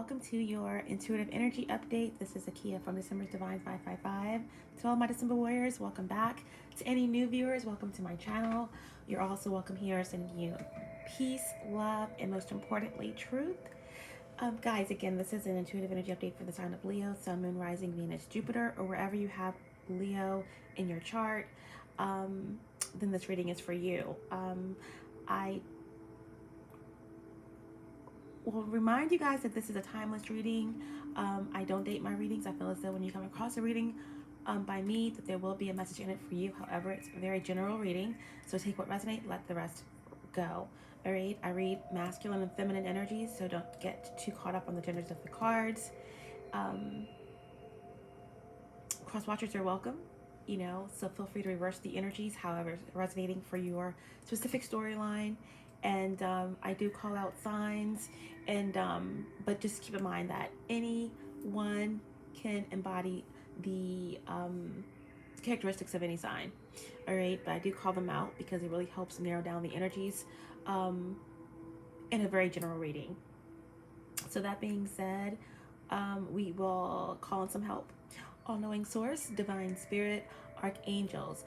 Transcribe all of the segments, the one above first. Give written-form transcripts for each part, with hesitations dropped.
welcome to your intuitive energy update. This is Akia from December's Divine 555. To all my December warriors, welcome back. To any new viewers, welcome to my channel. You're also welcome here, sending you peace, love, and most importantly, truth. Guys, again, this is an intuitive energy update for the sign of Leo, Sun, Moon, Rising, Venus, Jupiter, or wherever you have Leo in your chart. Then this reading is for you. I will remind you guys that this is a timeless reading. I don't date my readings. I feel as though when you come across a reading by me, that there will be a message in it for you. However, it's a very general reading, so take what resonates, let the rest go. All right, I read masculine and feminine energies, so don't get too caught up on the genders of the cards. Cross watchers are welcome, so feel free to reverse the energies, however it's resonating for your specific storyline. And I do call out signs, and but just keep in mind that anyone can embody the characteristics of any sign. All right, but I do call them out because it really helps narrow down the energies in a very general reading. So that being said, we will call in some help. All-knowing source, divine spirit, archangels,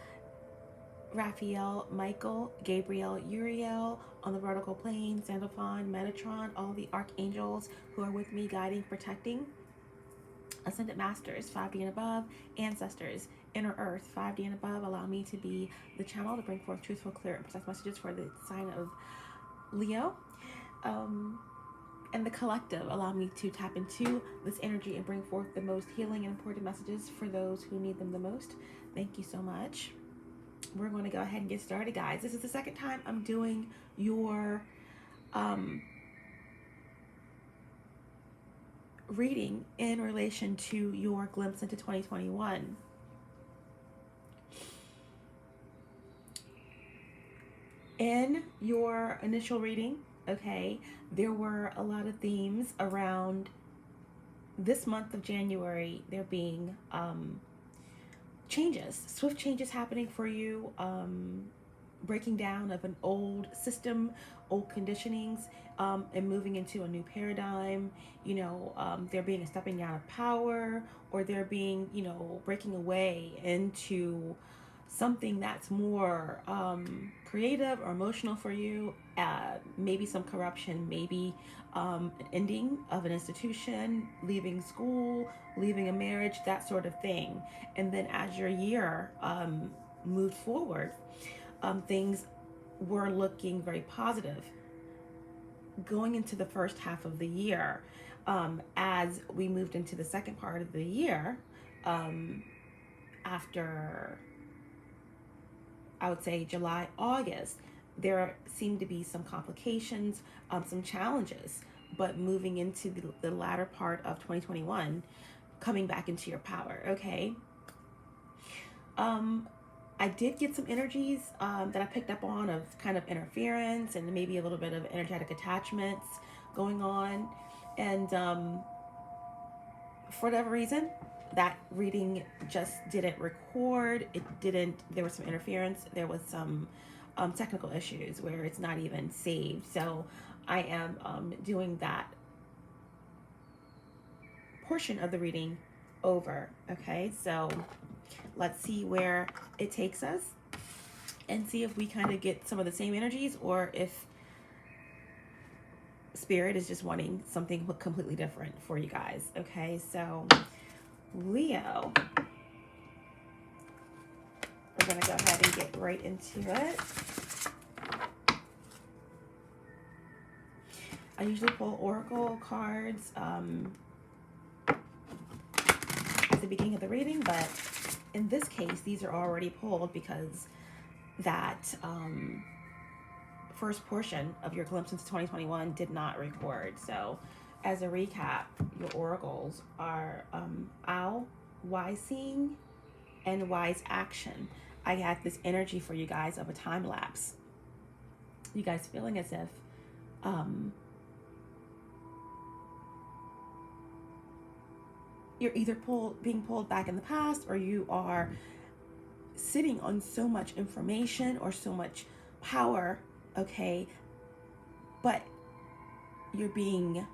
Raphael, Michael, Gabriel, Uriel, on the vertical plane, Sandalphon, Metatron, all the archangels who are with me, guiding, protecting, ascended masters, 5D and above, ancestors, inner earth, 5D and above, allow me to be the channel to bring forth truthful, clear, and precise messages for the sign of Leo. And the collective, allow me to tap into this energy and bring forth the most healing and important messages for those who need them the most. Thank you so much. We're going to go ahead and get started, guys. This is the second time I'm doing your reading in relation to your glimpse into 2021. In your initial reading, okay, there were a lot of themes around this month of January, there being changes, swift changes happening for you, breaking down of an old system, old conditionings, and moving into a new paradigm. There being a stepping down of power, or there being, breaking away into something that's more creative or emotional for you. Maybe some corruption, maybe an ending of an institution, leaving school, leaving a marriage, that sort of thing. And then as your year moved forward, things were looking very positive. Going into the first half of the year, as we moved into the second part of the year, after, I would say, July, August, there seemed to be some complications, some challenges, but moving into the latter part of 2021, coming back into your power, okay? I did get some energies that I picked up on of kind of interference and maybe a little bit of energetic attachments going on. And for whatever reason, that reading just didn't record. There was some interference. There was some technical issues where it's not even saved. So I am doing that portion of the reading over. Okay, so let's see where it takes us and see if we kind of get some of the same energies, or if Spirit is just wanting something completely different for you guys. Okay, so Leo, we're going to go ahead and get right into it. I usually pull oracle cards at the beginning of the reading, but in this case, these are already pulled because that first portion of your glimpse into 2021 did not record. So as a recap, your oracles are Owl, Wise Seeing, and Wise Action. I have this energy for you guys of a time lapse. You guys feeling as if you're either being pulled back in the past, or you are sitting on so much information or so much power, okay, but you're being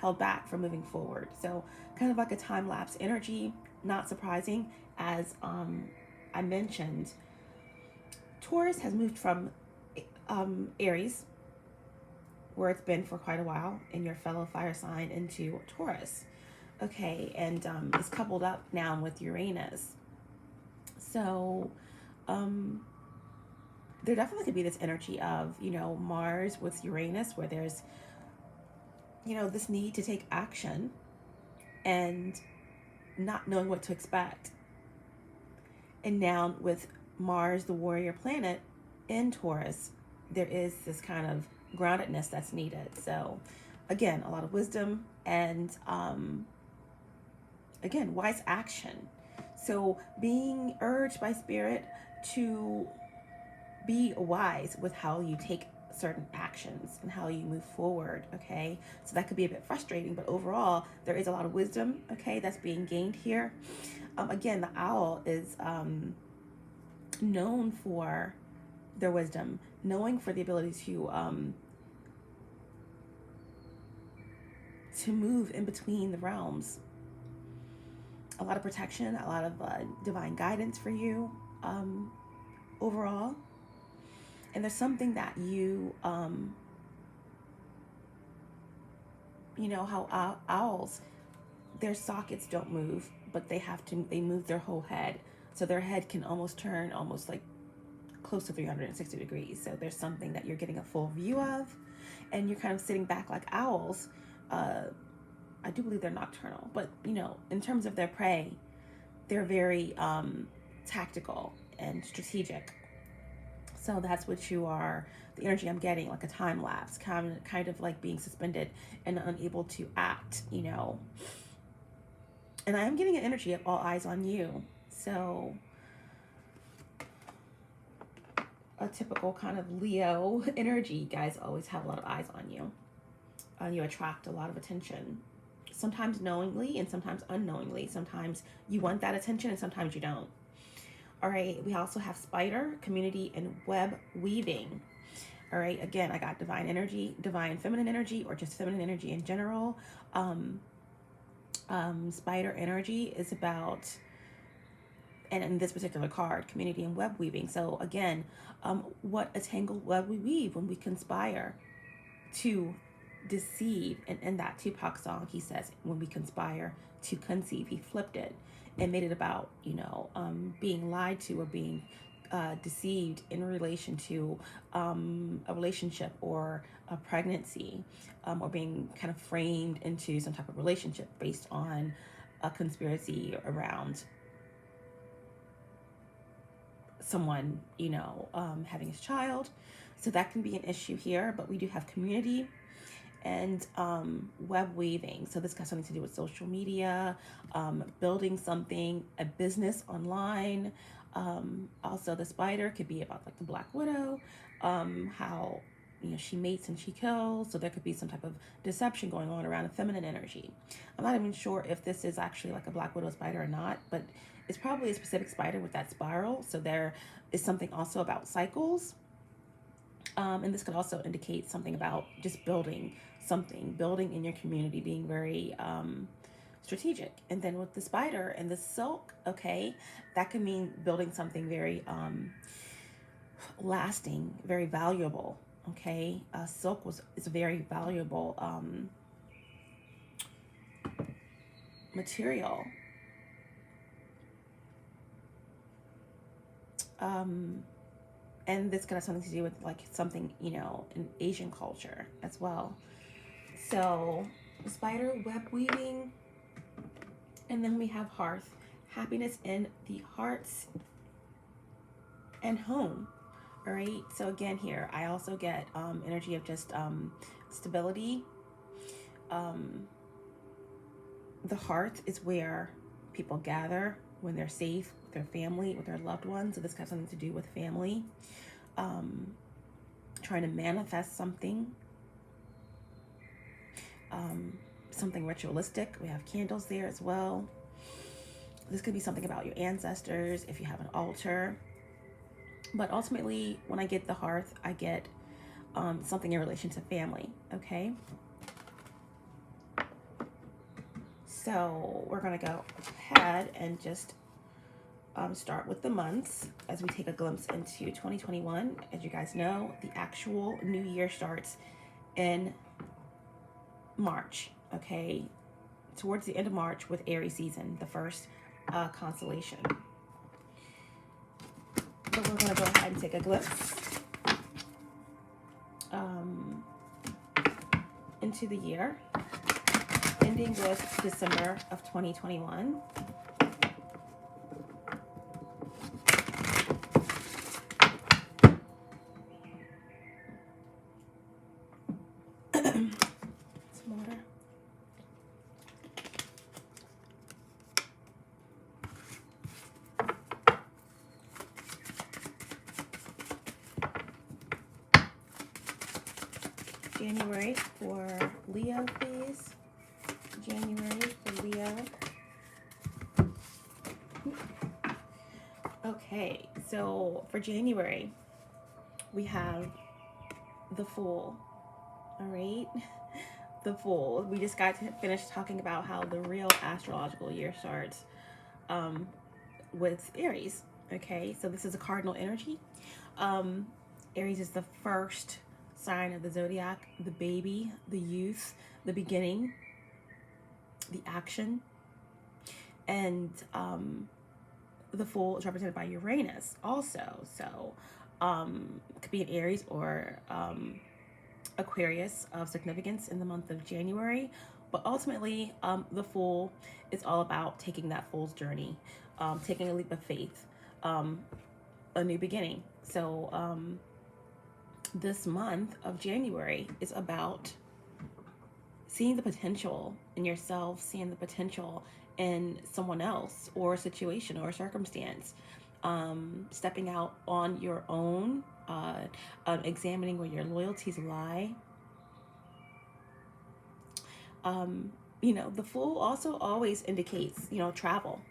held back from moving forward. So kind of like a time-lapse energy, not surprising. As I mentioned, Taurus has moved from Aries, where it's been for quite a while, in your fellow fire sign, into Taurus. Okay, and it's coupled up now with Uranus. So there definitely could be this energy of, you know, Mars with Uranus, where there's, you know, this need to take action and not knowing what to expect. And now with Mars, the warrior planet, in Taurus, there is this kind of groundedness that's needed. So again, a lot of wisdom and again, wise action. So being urged by spirit to be wise with how you take certain actions and how you move forward. Okay, so that could be a bit frustrating, but overall there is a lot of wisdom, okay, that's being gained here. Again, the owl is known for their wisdom, knowing for the ability to move in between the realms. A lot of protection, a lot of divine guidance for you overall. And there's something that you know how owls, their sockets don't move, but they move their whole head. So their head can almost turn almost like close to 360 degrees. So there's something that you're getting a full view of, and you're kind of sitting back like owls. I do believe they're nocturnal, but you know, in terms of their prey, they're very tactical and strategic. So that's what you are, the energy I'm getting, like a time lapse, kind of like being suspended and unable to act, you know. And I am getting an energy of all eyes on you. So a typical kind of Leo energy. You guys always have a lot of eyes on you. You attract a lot of attention, sometimes knowingly and sometimes unknowingly. Sometimes you want that attention and sometimes you don't. All right, we also have spider, community, and web weaving. All right, again, I got divine energy, divine feminine energy, or just feminine energy in general. Spider energy is about, and in this particular card, community and web weaving. So again, what a tangled web we weave when we conspire to deceive. And in that Tupac song, he says, when we conspire to conceive, he flipped it and made it about, you know, being lied to or being deceived in relation to a relationship or a pregnancy, or being kind of framed into some type of relationship based on a conspiracy around someone, you know, having his child. So that can be an issue here, but we do have community and web weaving. So this got something to do with social media, building something, a business online. Also the spider could be about like the Black Widow, how, you know, she mates and she kills. So there could be some type of deception going on around a feminine energy. I'm not even sure if this is actually like a Black Widow spider or not, but it's probably a specific spider with that spiral. So there is something also about cycles. And this could also indicate something about just building something, building in your community, being very strategic. And then with the spider and the silk, okay, that can mean building something very lasting, very valuable. Okay, silk is a very valuable material. And this could have something to do with like something, you know, in Asian culture as well. So spider, web weaving, and then we have hearth, happiness in the hearts and home. All right, so again here I also get energy of just stability. The hearth is where people gather when they're safe with their family, with their loved ones. So this has something to do with family, trying to manifest something, something ritualistic. We have candles there as well. This could be something about your ancestors if you have an altar. But ultimately, when I get the hearth, I get something in relation to family, okay? So we're going to go ahead and just start with the months as we take a glimpse into 2021. As you guys know, the actual new year starts in March, okay? Towards the end of March with Aries season, the first constellation. So we're going to go ahead and take a glimpse into the year, ending with December of 2021. Some water. January for Leo, please. January for Leo. Okay, so for January, we have the Fool. All right, the Fool. We just got to finish talking about how the real astrological year starts with Aries. Okay, so this is a cardinal energy. Aries is the first sign of the zodiac, the baby, the youth, the beginning, the action, and the Fool is represented by Uranus also. So it could be an Aries or Aquarius of significance in the month of January, but ultimately the Fool is all about taking that fool's journey, taking a leap of faith, a new beginning. So this month of January is about seeing the potential in yourself, seeing the potential in someone else or a situation or a circumstance, stepping out on your own, examining where your loyalties lie. You know, the Fool also always indicates, you know, travel.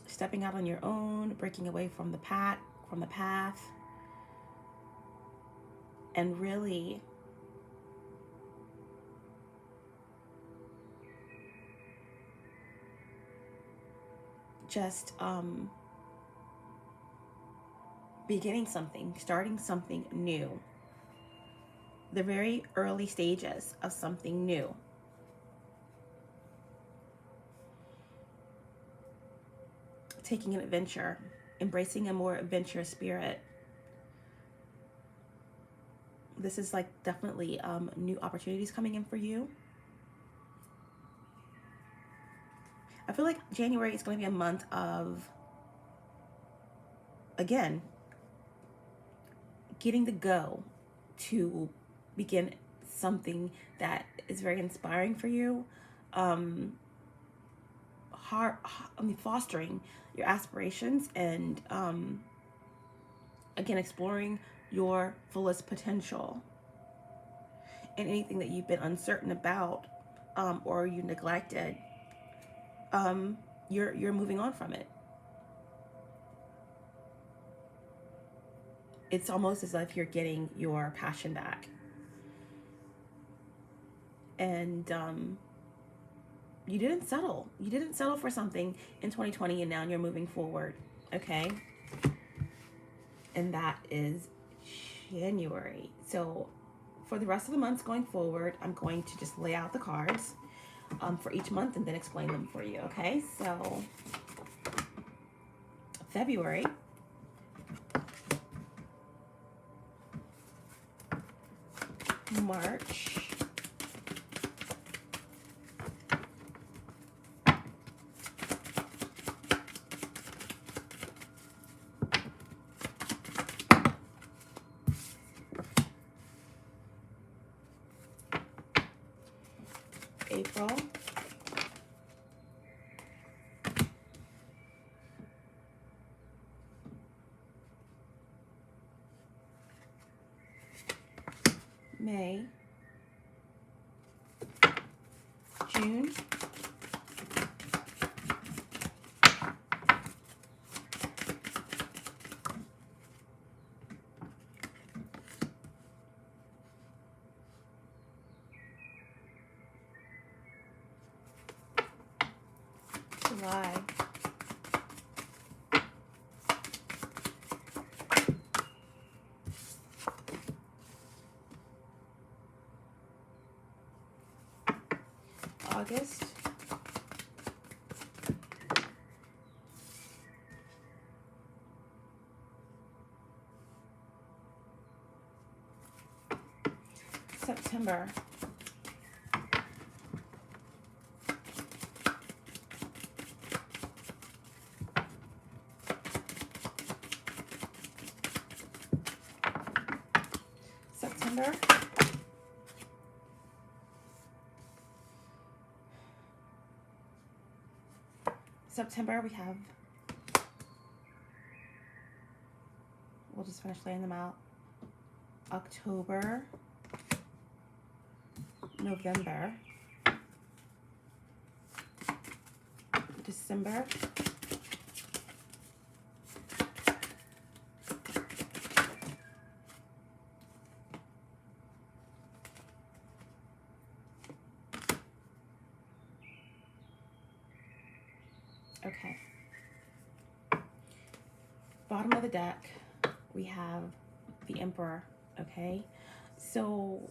Stepping out on your own, breaking away from the path, and really just beginning something, starting something new. The very early stages of something new. Taking an adventure, embracing a more adventurous spirit. This is like definitely new opportunities coming in for you. I feel like January is going to be a month of, again, getting the go to begin something that is very inspiring for you. Fostering your aspirations and again, exploring your fullest potential, and anything that you've been uncertain about or you neglected, you're moving on from it. It's almost as if you're getting your passion back, and you didn't settle. You didn't settle for something in 2020, and now you're moving forward. Okay, and that is January. So for the rest of the months going forward, I'm going to just lay out the cards for each month and then explain them for you. Okay, so February, March, April, May, June, July. August. September. September. September, we have, we'll just finish laying them out. October, November, December, okay. Bottom of the deck, we have the Emperor, okay? So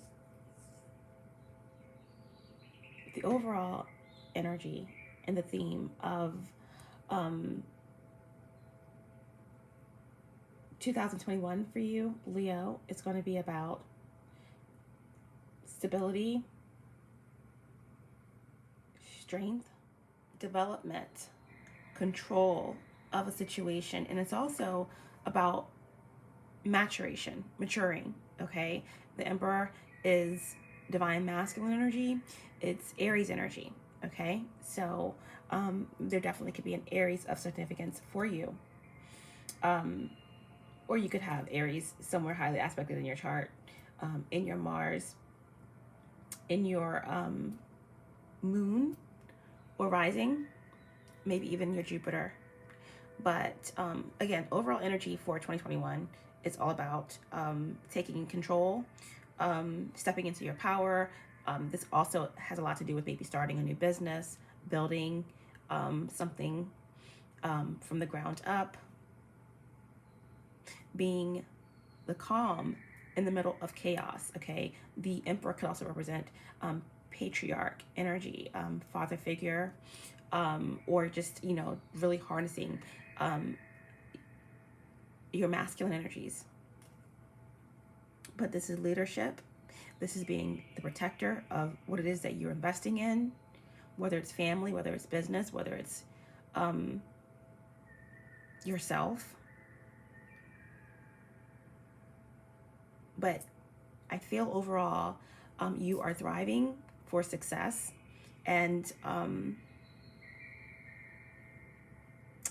the overall energy and the theme of 2021 for you, Leo, is going to be about stability, strength, development, control of a situation, and it's also about maturation, maturing, okay? The Emperor is divine masculine energy. It's Aries energy, okay? So there definitely could be an Aries of significance for you. Or you could have Aries somewhere highly aspected in your chart, in your Mars, in your moon or rising, maybe even your Jupiter. But again, overall energy for 2021 is all about taking control, stepping into your power. This also has a lot to do with maybe starting a new business, building something from the ground up, being the calm in the middle of chaos, okay? The Emperor could also represent patriarch energy, father figure, or just, you know, really harnessing your masculine energies. But this is leadership. This is being the protector of what it is that you're investing in, whether it's family, whether it's business, whether it's yourself. But I feel overall you are thriving for success, and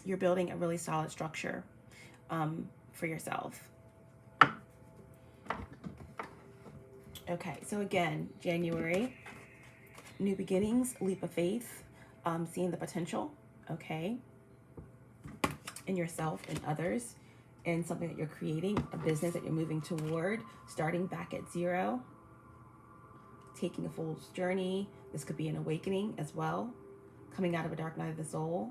you're building a really solid structure for yourself. Okay, so again, January, new beginnings, leap of faith, seeing the potential, okay, in yourself and others, in something that you're creating, a business that you're moving toward, starting back at zero, taking a fool's journey. This could be an awakening as well, coming out of a dark night of the soul.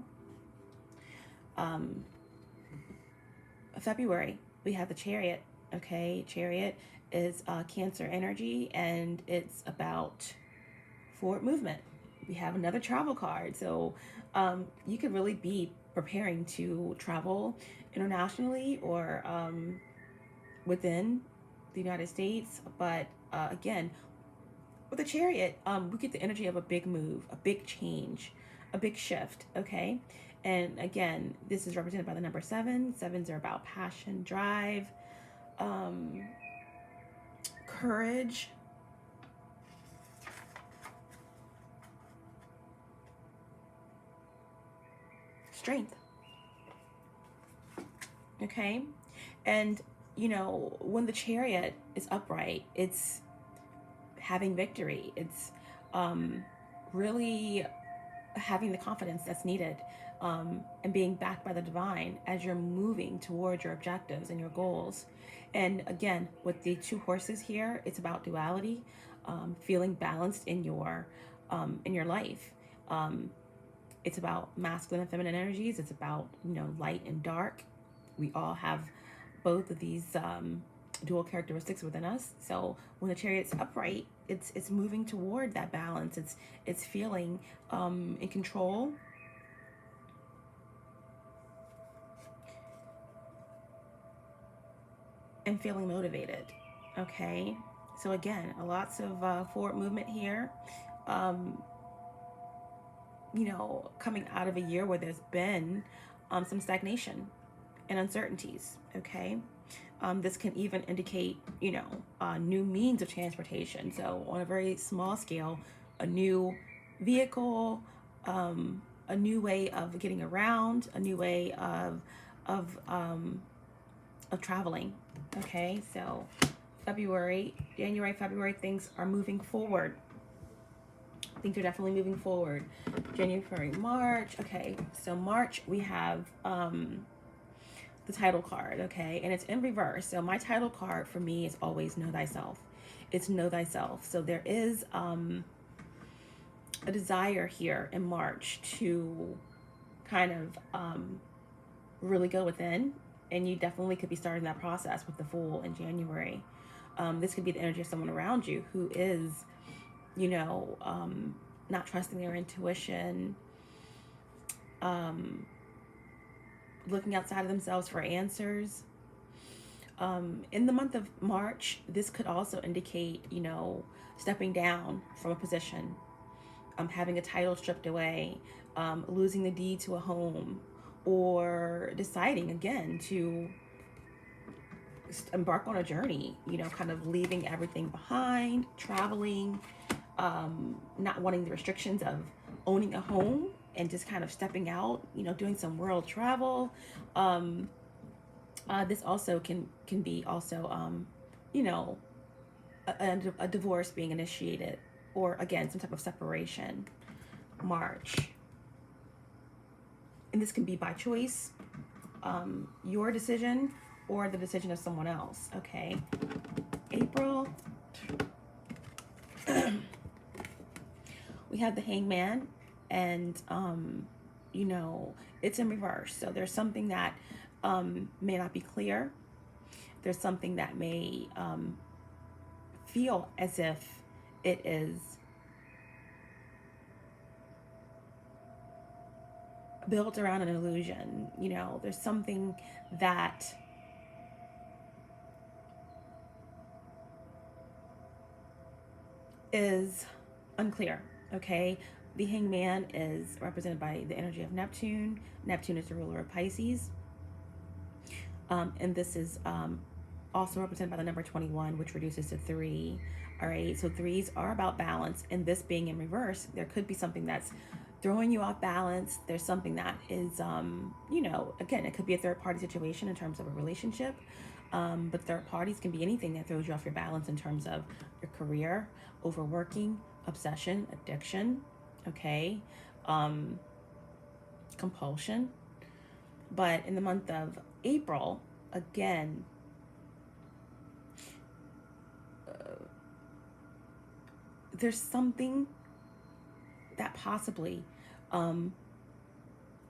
February, we have the Chariot, okay? Chariot is Cancer energy, and it's about forward movement. We have another travel card, so you could really be preparing to travel internationally or within the United States. But again, with the Chariot, we get the energy of a big move, a big change, a big shift, okay? And again, this is represented by the number 7. 7s are about passion, drive, courage, strength, okay? And, you know, when the Chariot is upright, it's having victory. It's really having the confidence that's needed, and being backed by the divine as you're moving towards your objectives and your goals. And again, with the 2 horses here, it's about duality, feeling balanced in your life, It's about masculine and feminine energies. It's about, you know, light and dark. We all have both of these dual characteristics within us. So when the Chariot's upright, it's moving toward that balance. It's feeling in control. And feeling motivated. Okay. So again, lots of forward movement here. You know, coming out of a year where there's been some stagnation and uncertainties. Okay. This can even indicate, you know, new means of transportation. So on a very small scale, a new vehicle, a new way of getting around, a new way of traveling. Okay, so January, February, things are moving forward. Things are definitely moving forward. January, February, March. Okay, so March we have the title card, okay, and it's in reverse. So my title card for me is always know thyself. It's know thyself. So there is a desire here in March to kind of really go within, and you definitely could be starting that process with the Fool in January. This could be the energy of someone around you who is, you know, not trusting their intuition, looking outside of themselves for answers. In the month of March, this could also indicate, you know, stepping down from a position, having a title stripped away, losing the deed to a home, or deciding again to embark on a journey, you know, kind of leaving everything behind, traveling, not wanting the restrictions of owning a home and just kind of stepping out, you know, doing some world travel. This also can be also, you know, a divorce being initiated, or again, some type of separation. March. And this can be by choice, your decision, or the decision of someone else. Okay. April. We have the Hangman, and you know, it's in reverse. So there's something that may not be clear. There's something that may feel as if it is built around an illusion. You know, there's something that is unclear. Okay, the Hangman is represented by the energy of Neptune. Neptune is the ruler of Pisces, and this is also represented by the number 21, which reduces to 3. All right, so 3s are about balance, and this being in reverse, there could be something that's throwing you off balance. There's something that is, you know, again, it could be a third party situation in terms of a relationship, but third parties can be anything that throws you off your balance in terms of your career, overworking, obsession, addiction, okay, compulsion. But in the month of April, again, there's something that possibly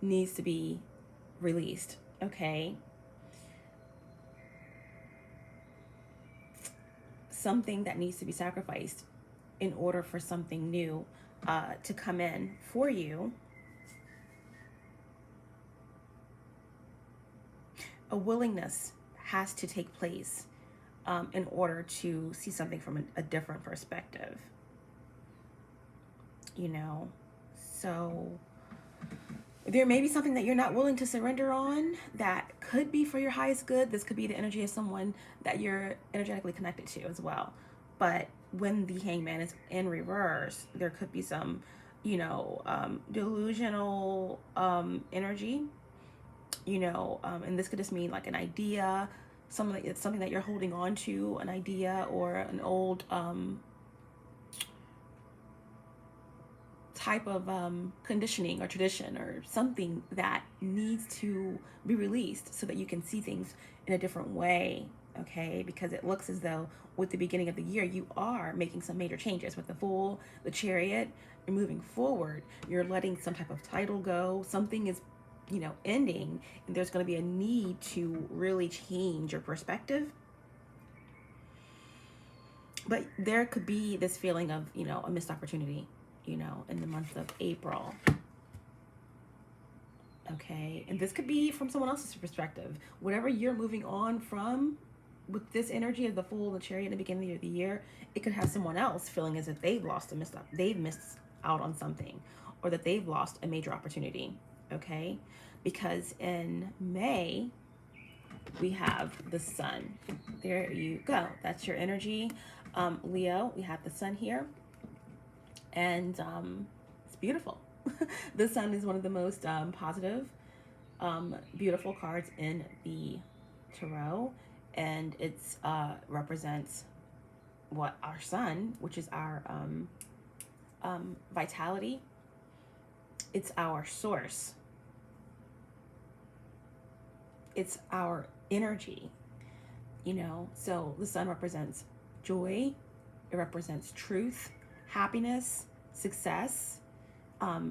needs to be released, okay? Something that needs to be sacrificed in order for something new to come in for you. A willingness has to take place in order to see something from a different perspective, you know? So there may be something that you're not willing to surrender on that could be for your highest good. This could be the energy of someone that you're energetically connected to as well. But when the Hangman is in reverse, there could be some, you know, delusional energy, you know, and this could just mean like an idea, something that you're holding on to, an idea or an old type of conditioning or tradition or something that needs to be released so that you can see things in a different way. okay? Because it looks as though with the beginning of the year, you are making some major changes with the Fool, the Chariot. You're moving forward. You're letting some type of title go. Something is, you know, ending, and there's going to be a need to really change your perspective. But there could be this feeling of, you know, a missed opportunity, you know, in the month of April. Okay, and this could be from someone else's perspective. Whatever you're moving on from with this energy of the Fool and the Chariot in the beginning of the year, it could have someone else feeling as if they've missed out on something, or that they've lost a major opportunity. Okay, because in May we have the Sun. There you go. That's your energy, Leo. We have the Sun here, and it's beautiful. The Sun is one of the most positive, beautiful cards in the tarot, and it's represents what our Sun, which is our vitality. It's our source. It's our energy, you know. So the Sun represents joy. It represents truth, happiness, success.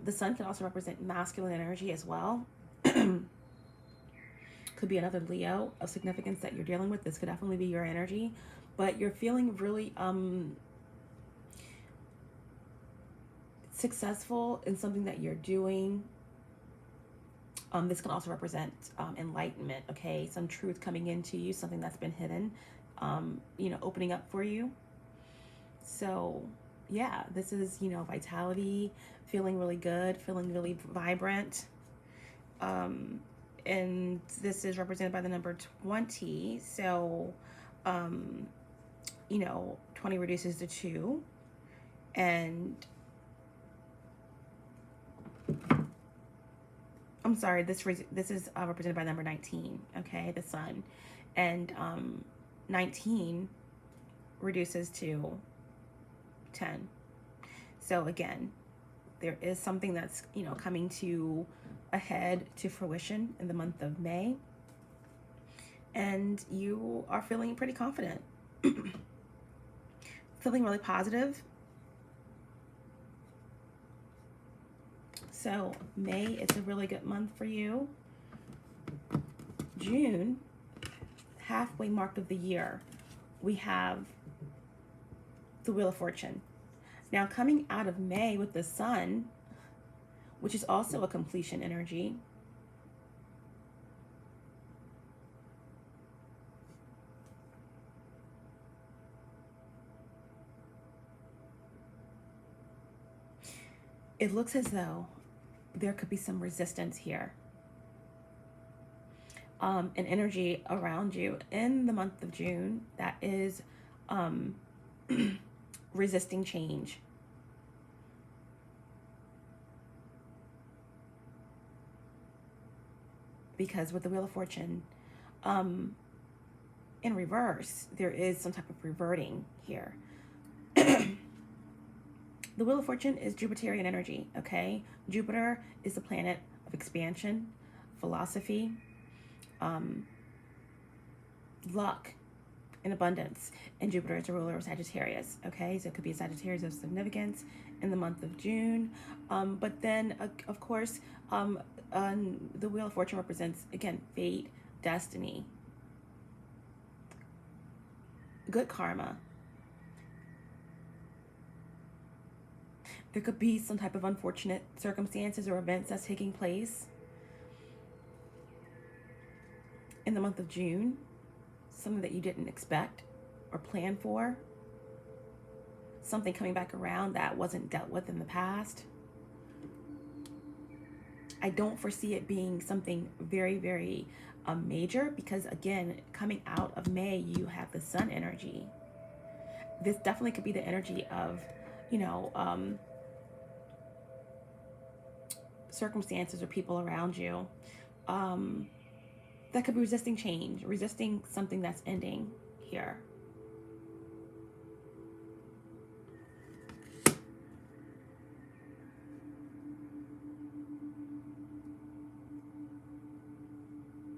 The Sun can also represent masculine energy as well. Could be another Leo of significance that you're dealing with. This could definitely be your energy, but you're feeling really successful in something that you're doing. This can also represent enlightenment, okay? Some truth coming into you, something that's been hidden, you know, opening up for you. So yeah, this is, you know, vitality, feeling really good, feeling really vibrant. And this is represented by the number 20. So, you know, 20 reduces to 2. And I'm sorry, this is represented by number 19, okay, the Sun. And 19 reduces to 10. So again, there is something that's, you know, coming to a head, to fruition in the month of May. And you are feeling pretty confident. Feeling really positive. So May, it's a really good month for you. June, halfway mark of the year, we have the Wheel of Fortune. Now coming out of May with the Sun, which is also a completion energy, it looks as though there could be some resistance here. An energy around you in the month of June that is resisting change. Because with the Wheel of Fortune, in reverse, there is some type of reverting here. The Wheel of Fortune is Jupiterian energy, okay? Jupiter is the planet of expansion, philosophy, luck, and abundance. And Jupiter is the ruler of Sagittarius, okay? So it could be a Sagittarius of significance in the month of June. But then, of course, the Wheel of Fortune represents, again, fate, destiny, good karma. There could be some type of unfortunate circumstances or events that's taking place in the month of June, something that you didn't expect or plan for, something coming back around that wasn't dealt with in the past. I don't foresee it being something very, very major, because again, coming out of May, you have the Sun energy. This definitely could be the energy of, you know, circumstances or people around you that could be resisting change, resisting something that's ending here.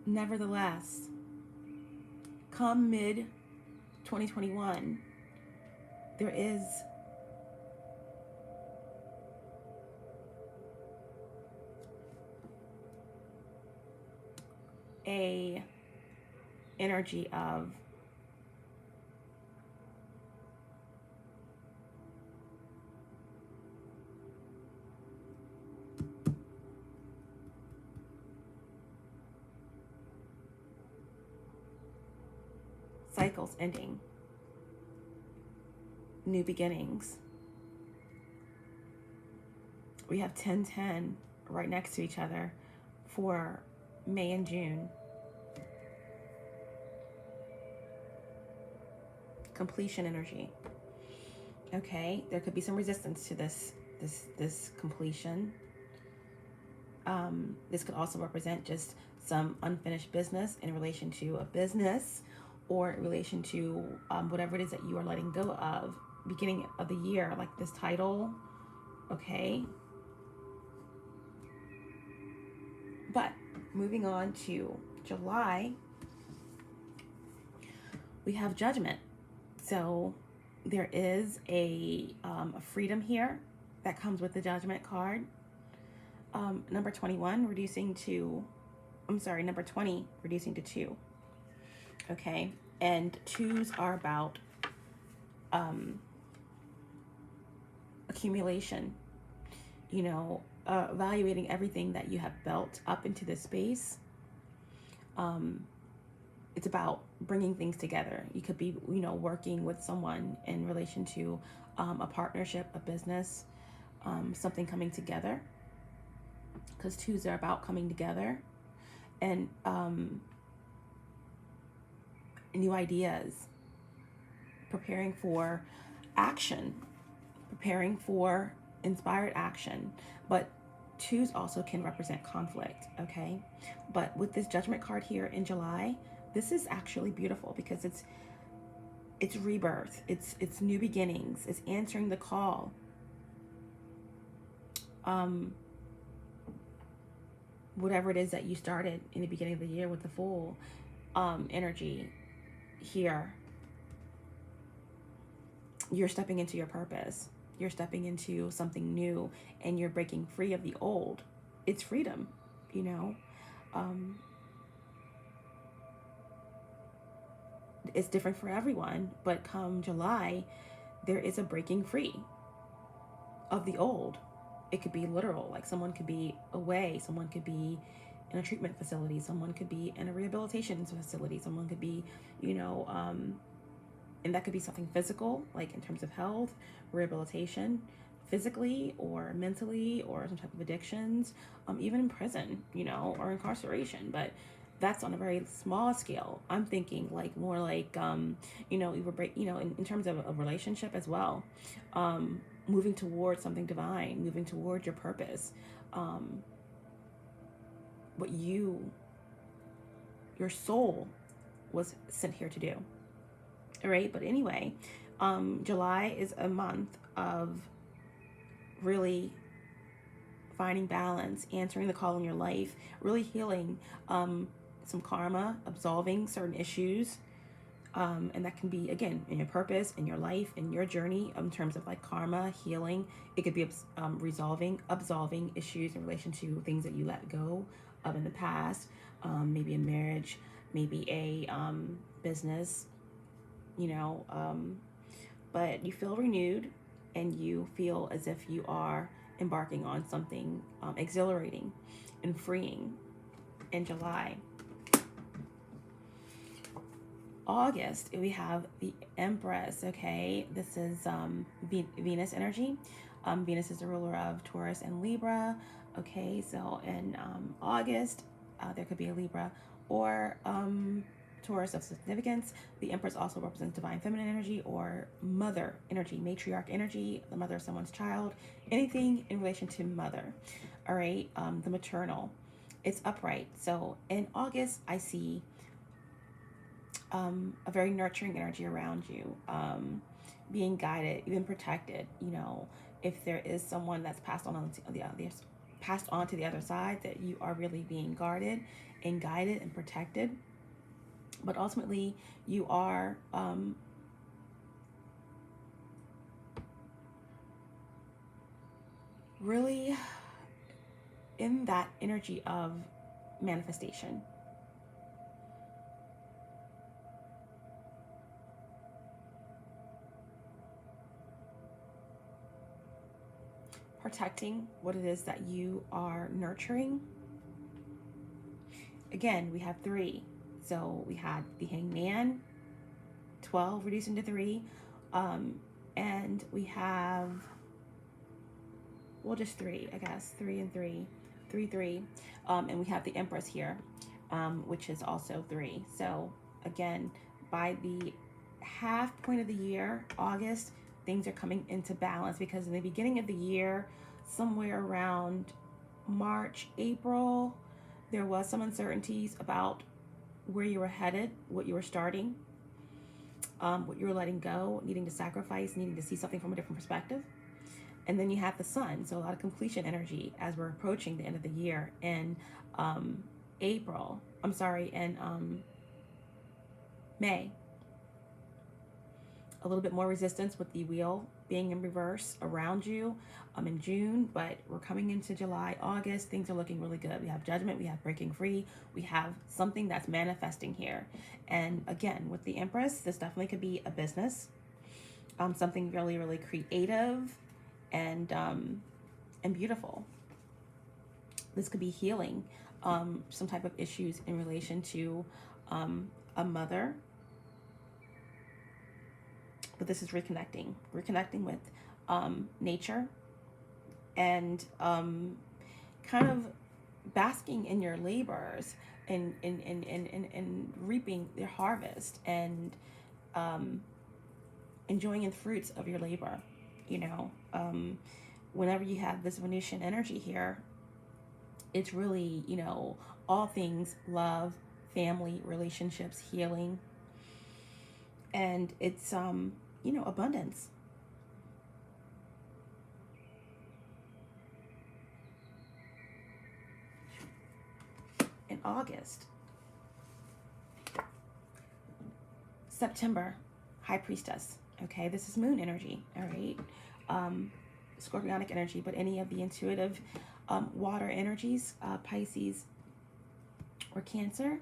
Nevertheless, come mid 2021, there is a energy of cycles ending, new beginnings. We have 10-10 right next to each other for May and June. Completion energy. Okay, there could be some resistance to this completion. This could also represent just some unfinished business in relation to a business, or in relation to whatever it is that you are letting go of. Beginning of the year, like this title. Okay. But moving on to July, we have Judgment. So there is a freedom here that comes with the Judgment card. Number 21 reducing to, number 20 reducing to 2. Okay, and 2s are about accumulation, you know, evaluating everything that you have built up into this space. It's about bringing things together. You could be, you know, working with someone in relation to a partnership, a business, something coming together, because 2s are about coming together, and new ideas, preparing for action, preparing for inspired action. But 2s also can represent conflict, okay? But with this Judgment card here in July, this is actually beautiful, because it's rebirth, it's new beginnings, it's answering the call. Whatever it is that you started in the beginning of the year with the Fool energy here, you're stepping into your purpose. You're stepping into something new, and you're breaking free of the old. It's freedom, you know. It's different for everyone, but come July, there is a breaking free of the old. It could be literal, like someone could be away, someone could be in a treatment facility, someone could be in a rehabilitation facility, someone could be, you know, and that could be something physical, like in terms of health, rehabilitation, physically or mentally, or some type of addictions, even in prison, you know, or incarceration. But that's on a very small scale. I'm thinking like more like, you know, in terms of a relationship as well, moving towards something divine, moving towards your purpose, what your soul was sent here to do. All right, but anyway, July is a month of really finding balance, answering the call in your life, really healing some karma, absolving certain issues, and that can be, again, in your purpose, in your life, in your journey, in terms of like karma, healing. It could be absolving issues in relation to things that you let go of in the past, maybe a marriage, maybe a business, you know, but you feel renewed, and you feel as if you are embarking on something exhilarating and freeing in July. August, we have the Empress, okay? This is Venus energy. Venus is the ruler of Taurus and Libra, okay? So in August, there could be a Libra or Taurus of significance. The Empress also represents divine feminine energy or mother energy, matriarch energy, the mother of someone's child, anything in relation to mother, all right? The maternal, it's upright. So in August, I see a very nurturing energy around you, being guided, even protected. You know, if there is someone that's passed on to the other side, that you are really being guarded and guided and protected. But ultimately, you are really in that energy of manifestation. Protecting what it is that you are nurturing. Again, we have 3. So we had the Hangman, 12 reducing to 3. And we have, well, just 3, I guess. 3 and 3. 3, 3. And we have the Empress here, which is also 3. So again, by the half point of the year, August, things are coming into balance, because in the beginning of the year, somewhere around March, April, there was some uncertainties about where you were headed, what you were starting, what you were letting go, needing to sacrifice, needing to see something from a different perspective. And then you have the sun, so a lot of completion energy as we're approaching the end of the year in April. I'm sorry, in May. A little bit more resistance with the wheel being in reverse around you in June, but we're coming into July, August. Things are looking really good. We have judgment, we have breaking free, we have something that's manifesting here. And again, with the Empress, this definitely could be a business, something really, really creative and beautiful. This could be healing some type of issues in relation to a mother. But this is reconnecting with nature, and kind of basking in your labors and reaping your harvest, and enjoying the fruits of your labor. You know, whenever you have this Venusian energy here, it's really, you know, all things love, family, relationships, healing, and it's you know, abundance. In August, September, High Priestess. Okay, this is moon energy. All right, scorpionic energy, but any of the intuitive water energies, Pisces or Cancer,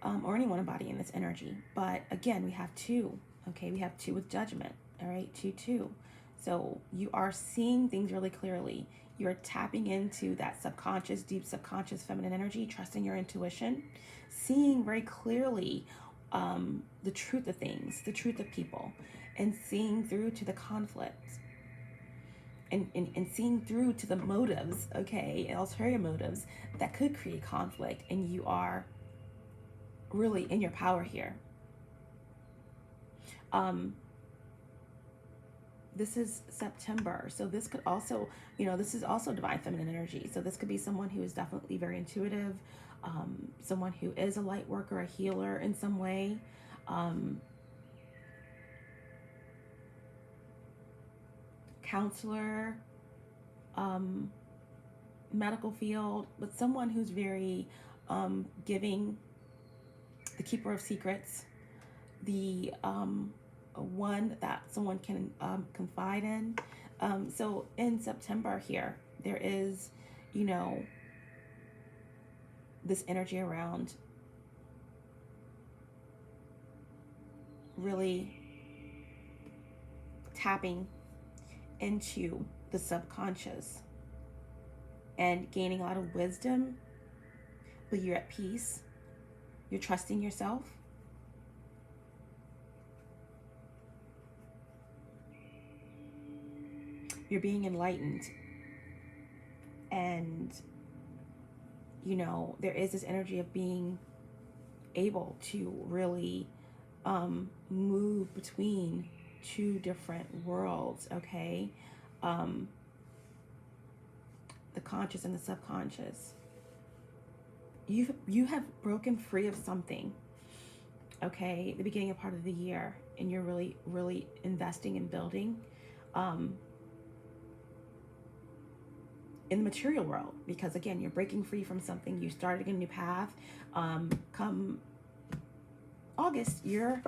or anyone embodying this energy. But again, we have 2. Okay, we have 2 with judgment. All right, 2, 2. So you are seeing things really clearly. You're tapping into that subconscious, deep subconscious feminine energy, trusting your intuition, seeing very clearly the truth of things, the truth of people, and seeing through to the conflict, and seeing through to the motives, okay, ulterior motives that could create conflict. And you are really in your power here. This is September, so this could also, you know, this is also divine feminine energy. So this could be someone who is definitely very intuitive, someone who is a light worker, a healer in some way, counselor, medical field, but someone who's very giving, the keeper of secrets, the one that someone can confide in. So in September here, there is, you know, this energy around really tapping into the subconscious and gaining a lot of wisdom, but you're at peace. You're trusting yourself. You're being enlightened. And, you know, there is this energy of being able to really move between 2 different worlds, okay? The conscious and the subconscious. You have broken free of something, okay, the beginning of part of the year, and you're really, really investing in building in the material world, because again, you're breaking free from something, you started a new path. Come August, you're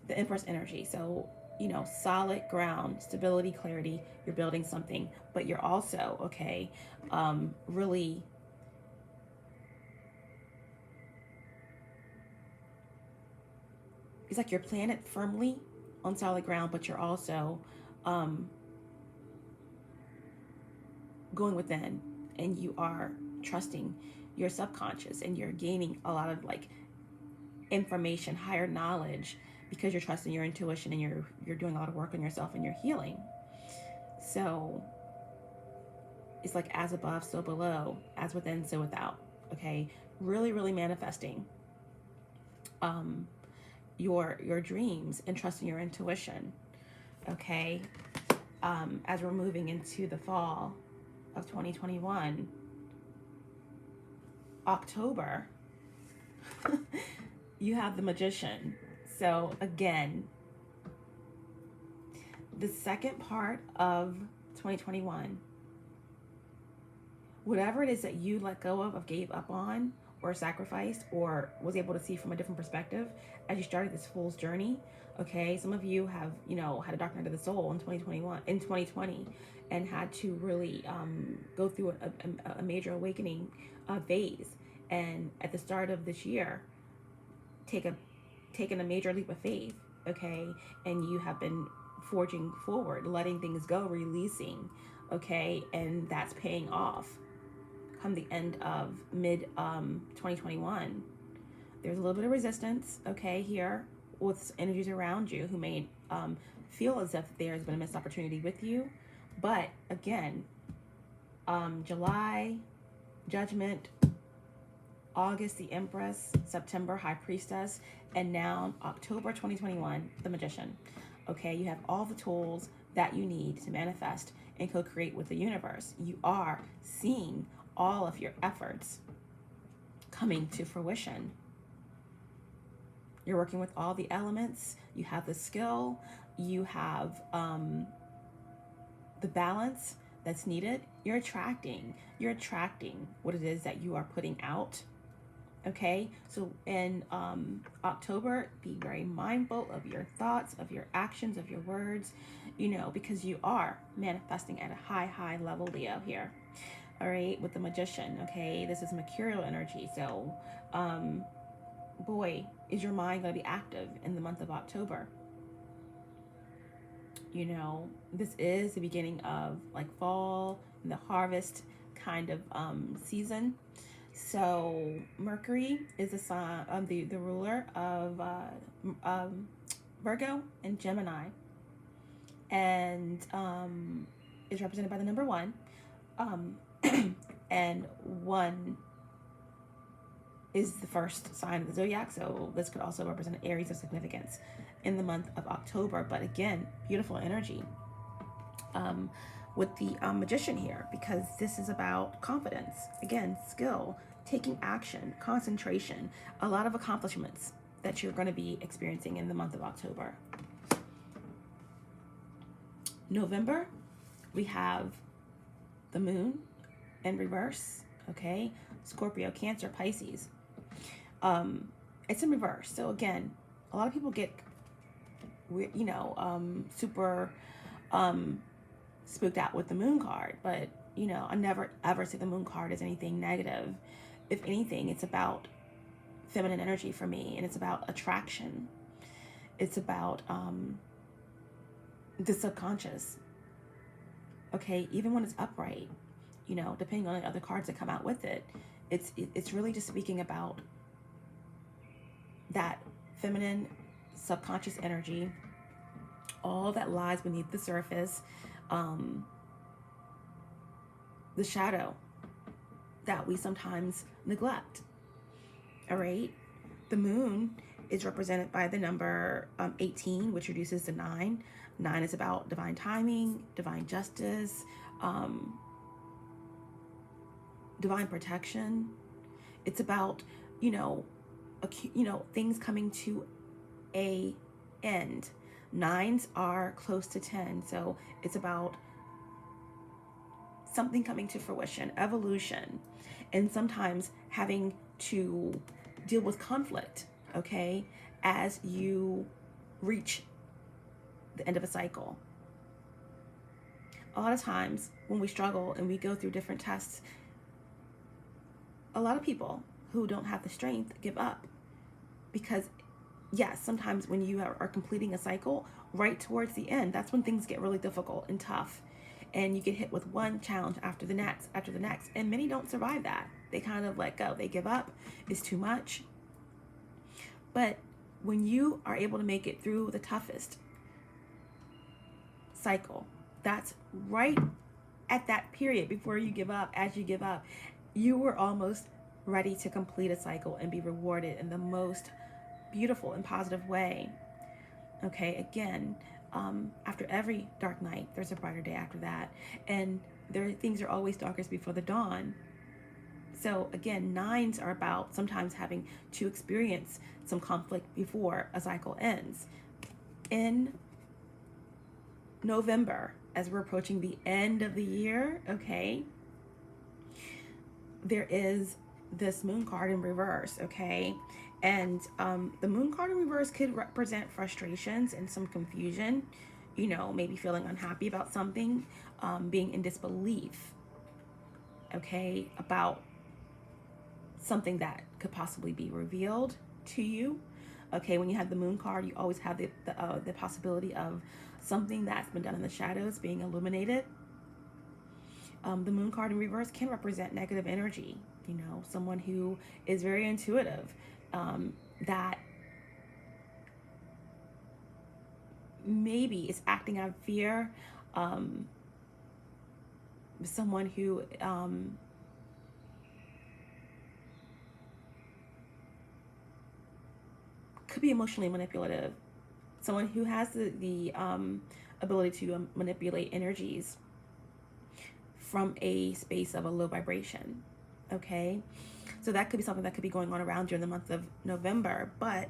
the Empress energy. So, you know, solid ground, stability, clarity, you're building something, but you're also, okay, really, it's like you're planted firmly on solid ground, but you're also going within, and you are trusting your subconscious, and you're gaining a lot of like information, higher knowledge, because you're trusting your intuition, and you're doing a lot of work on yourself, and you're healing. So it's like as above, so below, as within, so without. Okay, really manifesting your dreams and trusting your intuition. Okay, as we're moving into the fall of 2021, October, you have the Magician. So again, the second part of 2021, whatever it is that you let go of gave up on, or sacrificed, or was able to see from a different perspective as you started this fool's journey. Okay, some of you have, you know, had a dark night of the soul in 2020, and had to really go through a major awakening phase. And at the start of this year, taken a major leap of faith. Okay, and you have been forging forward, letting things go, releasing. Okay, and that's paying off. Come the end of mid 2021, there's a little bit of resistance, okay, here with energies around you who may feel as if there's been a missed opportunity with you. But again, July, Judgment, August, the Empress, September, High Priestess, and now October 2021, the Magician. Okay, you have all the tools that you need to manifest and co-create with the universe. You are seeing all of your efforts coming to fruition. You're working with all the elements. You have the skill. You have the balance that's needed. You're attracting what it is that you are putting out. Okay, so in October, be very mindful of your thoughts, of your actions, of your words, you know, because you are manifesting at a high level, Leo, here. All right, with the Magician. Okay, this is mercurial energy. So boy, is your mind going to be active in the month of October. You know, this is the beginning of like fall, the harvest kind of season. So Mercury is the sign, the ruler of Virgo and Gemini, and is represented by the number 1, and 1 is the first sign of the zodiac. So this could also represent Aries of significance in the month of October. But again, beautiful energy with the Magician here, because this is about confidence, again, skill, taking action, concentration, a lot of accomplishments that you're going to be experiencing in the month of October. November, we have the moon in reverse. Okay, Scorpio, Cancer, Pisces. It's in reverse. So again, a lot of people get, you know, super spooked out with the moon card, but you know, I never ever see the moon card as anything negative. If anything, it's about feminine energy for me, and it's about attraction. It's about the subconscious. Okay, even when it's upright, you know, depending on the other cards that come out with it, it's really just speaking about that feminine subconscious energy, all that lies beneath the surface, the shadow that we sometimes neglect. All right, the moon is represented by the number 18, which reduces to 9. 9 is about divine timing, divine justice, divine protection. It's about, you know, things coming to a end. 9s are close to 10, so it's about something coming to fruition, evolution, and sometimes having to deal with conflict. Okay, as you reach the end of a cycle. A lot of times when we struggle and we go through different tests, a lot of people who don't have the strength give up. Because yes, sometimes when you are completing a cycle, right towards the end, that's when things get really difficult and tough. And you get hit with one challenge after the next, and many don't survive that. They kind of let go. They give up. It's too much. But when you are able to make it through the toughest cycle, that's right at that period before you give up. As you give up, you were almost ready to complete a cycle and be rewarded in the most beautiful and positive way. Okay, again, after every dark night, there's a brighter day after that. And things are always darkest before the dawn. So again, 9s are about sometimes having to experience some conflict before a cycle ends. In November, as we're approaching the end of the year, okay, there is this moon card in reverse, okay? And the moon card in reverse could represent frustrations and some confusion, you know, maybe feeling unhappy about something, being in disbelief, okay, about something that could possibly be revealed to you. Okay, when you have the moon card, you always have the possibility of something that's been done in the shadows being illuminated. The moon card in reverse can represent negative energy, you know, someone who is very intuitive, that maybe is acting out of fear, someone who could be emotionally manipulative, someone who has the ability to manipulate energies from a space of a low vibration. Okay, so that could be something that could be going on around you in the month of November. But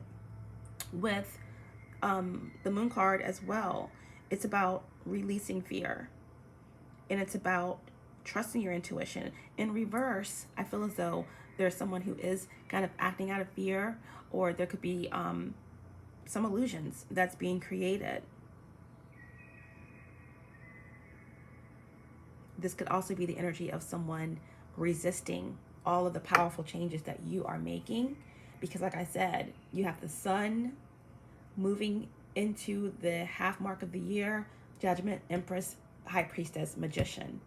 with the moon card as well, it's about releasing fear, and it's about trusting your intuition. In reverse, I feel as though there's someone who is kind of acting out of fear, or there could be some illusions that's being created. This could also be the energy of someone resisting all of the powerful changes that you are making. Because like I said, you have the sun moving into the half mark of the year, Judgment, Empress, High Priestess, Magician.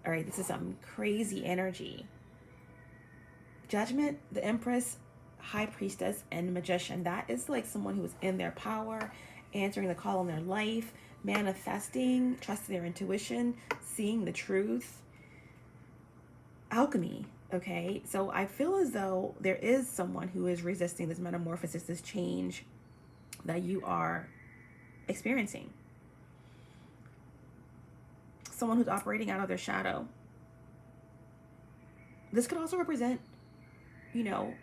All right, this is some crazy energy. Judgment, the Empress, High Priestess, and Magician. That is like someone who is in their power, answering the call in their life, manifesting, trusting their intuition, seeing the truth. Alchemy, okay? So I feel as though there is someone who is resisting this metamorphosis, this change that you are experiencing. Someone who's operating out of their shadow. This could also represent, you know,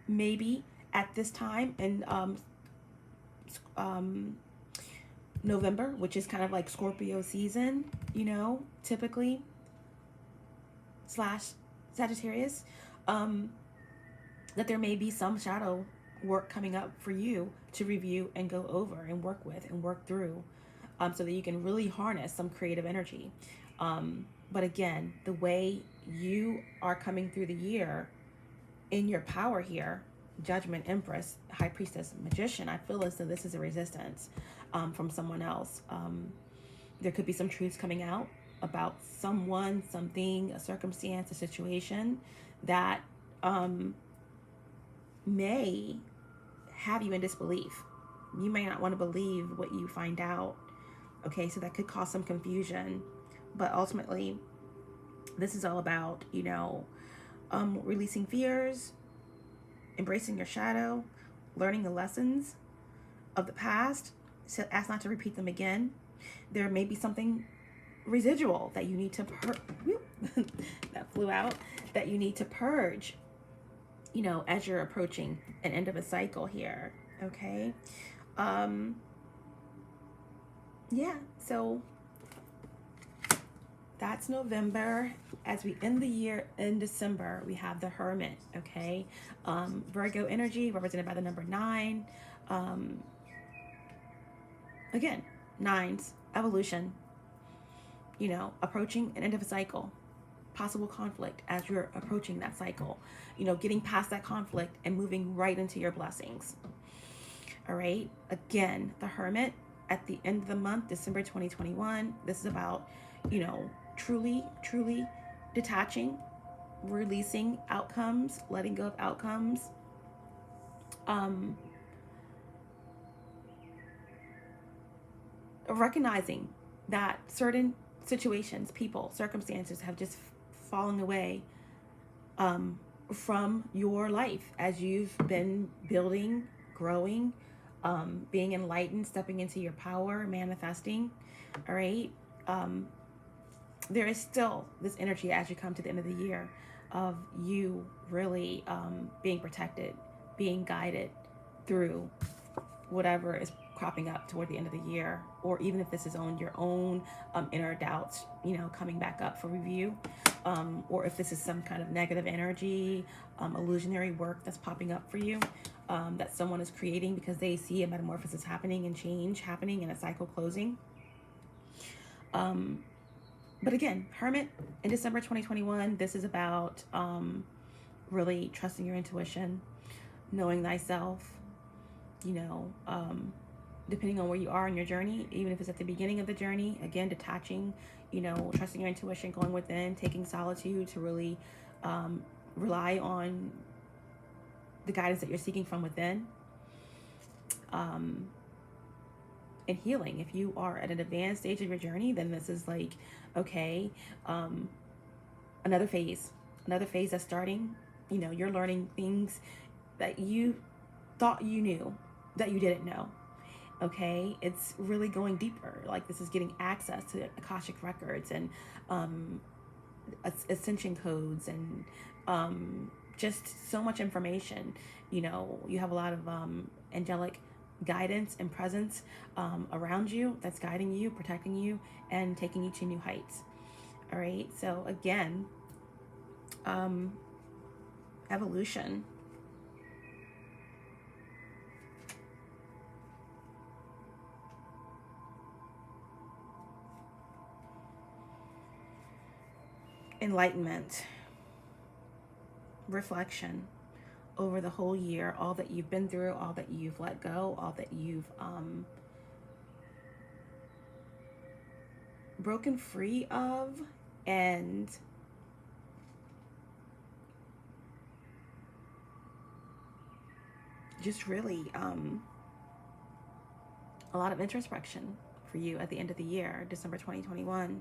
maybe at this time in November, which is kind of like Scorpio season, you know, typically, / Sagittarius, that there may be some shadow work coming up for you to review and go over and work with and work through, so that you can really harness some creative energy. But again, the way you are coming through the year in your power here, Judgment, Empress, High Priestess, Magician, I feel as though this is a resistance from someone else. There could be some truths coming out about someone, something, a circumstance, a situation that may have you in disbelief. You may not want to believe what you find out. Okay, so that could cause some confusion. But ultimately, this is all about, you know, releasing fears, embracing your shadow, learning the lessons of the past, so as not to repeat them again. There may be something residual that you need to that flew out, that you need to purge, you know, as you're approaching an end of a cycle here. Okay, yeah, so that's November. As we end the year in December, we have the Hermit, okay? Virgo energy represented by the number 9. Again, 9s, evolution, you know, approaching an end of a cycle, possible conflict as you're approaching that cycle, you know, getting past that conflict and moving right into your blessings. All right. Again, the Hermit at the end of the month, December 2021. This is about, you know, truly detaching, releasing outcomes, letting go of outcomes. Recognizing that certain situations, people, circumstances have just fallen away from your life as you've been building, growing, being enlightened, stepping into your power, manifesting. All right. There is still this energy as you come to the end of the year of you really being protected, being guided through whatever is cropping up toward the end of the year, or even if this is on your own inner doubts, you know, coming back up for review, or if this is some kind of negative energy, illusionary work that's popping up for you, that someone is creating because they see a metamorphosis happening and change happening and a cycle closing. But again, Hermit in December 2021, this is about really trusting your intuition, knowing thyself, you know, depending on where you are in your journey, even if it's at the beginning of the journey, again, detaching, you know, trusting your intuition, going within, taking solitude to really rely on the guidance that you're seeking from within. And healing. If you are at an advanced stage of your journey, then this is like, okay, another phase that's starting. You know, you're learning things that you thought you knew that you didn't know. Okay, it's really going deeper. Like, this is getting access to Akashic records and ascension codes and just so much information. You know, you have a lot of angelic guidance and presence around you that's guiding you, protecting you, and taking you to new heights. All right, so again, evolution. Enlightenment, reflection over the whole year, all that you've been through, all that you've let go, all that you've broken free of, and just really a lot of introspection for you at the end of the year, December 2021.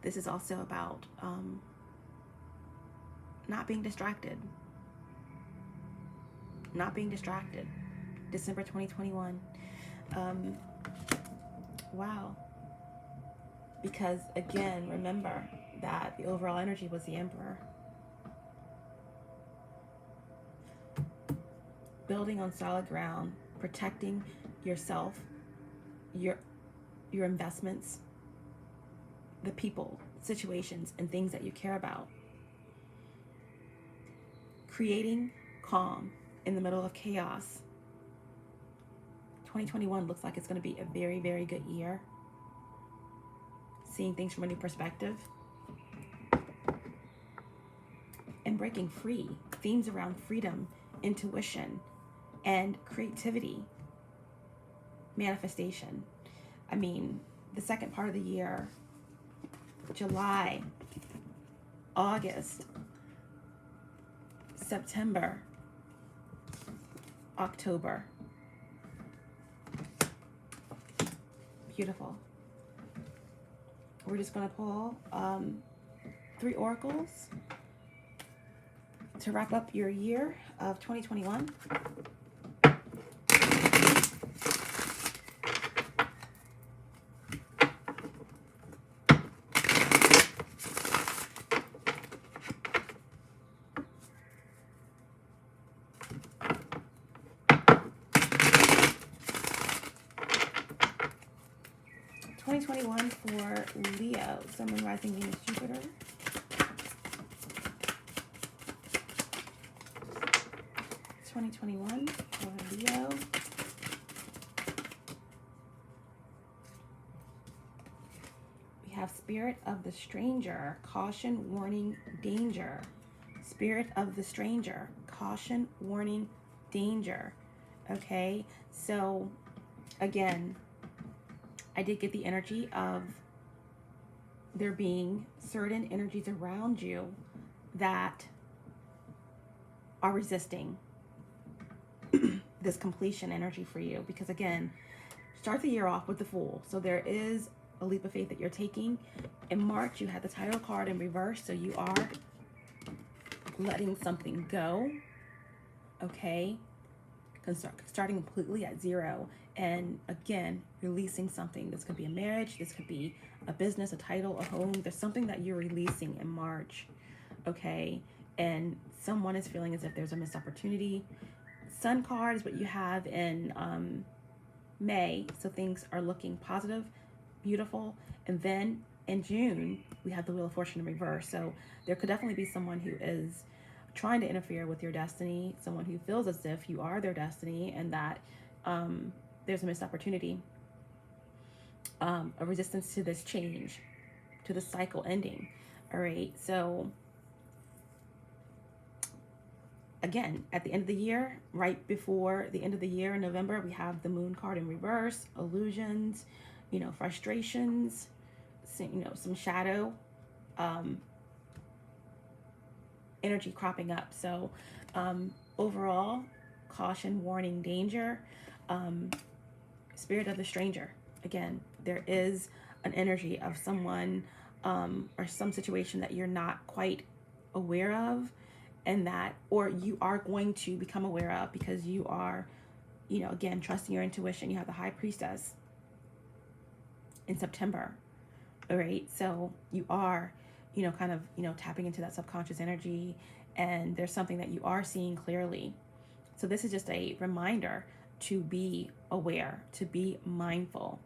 This is also about not being distracted. Not being distracted. December 2021. Wow. Because again, remember that the overall energy was the Emperor. Building on solid ground, protecting yourself, your investments, the people, situations, and things that you care about. Creating calm in the middle of chaos. 2021 looks like it's going to be a very, very good year. Seeing things from a new perspective. And breaking free. Themes around freedom, intuition, and creativity. Manifestation. I mean, the second part of the year, July, August, September, October. Beautiful. We're just going to pull 3 oracles to wrap up your year of 2021. 2021 for Leo, Sun, Moon, Rising, Venus, Jupiter. 2021 for Leo. We have Spirit of the Stranger, caution, warning, danger. Spirit of the Stranger, caution, warning, danger. Okay, so again, I did get the energy of there being certain energies around you that are resisting this completion energy for you, because again, start the year off with the Fool. So there is a leap of faith that you're taking. In March, you had the title card in reverse, so you are letting something go, okay? Starting completely at zero, and again, releasing something. This could be a marriage, this could be a business, a title, a home. There's something that you're releasing in March, okay? And someone is feeling as if there's a missed opportunity. Sun card is what you have in May, so things are looking positive, beautiful. And then in June, we have the Wheel of Fortune in reverse. So there could definitely be someone who is trying to interfere with your destiny, someone who feels as if you are their destiny and that there's a missed opportunity, a resistance to this change, to the cycle ending. All right, so again, at the end of the year, right before the end of the year in November, we have the Moon card in reverse, illusions, you know, frustrations, you know, some shadow energy cropping up. So overall, caution, warning, danger. Spirit of the Stranger. Again, there is an energy of someone or some situation that you're not quite aware of, and that, or you are going to become aware of because you are, you know, again, trusting your intuition. You have the High Priestess in September. All right, so you are, you know, kind of, you know, tapping into that subconscious energy, and there's something that you are seeing clearly. So this is just a reminder to be aware, to be mindful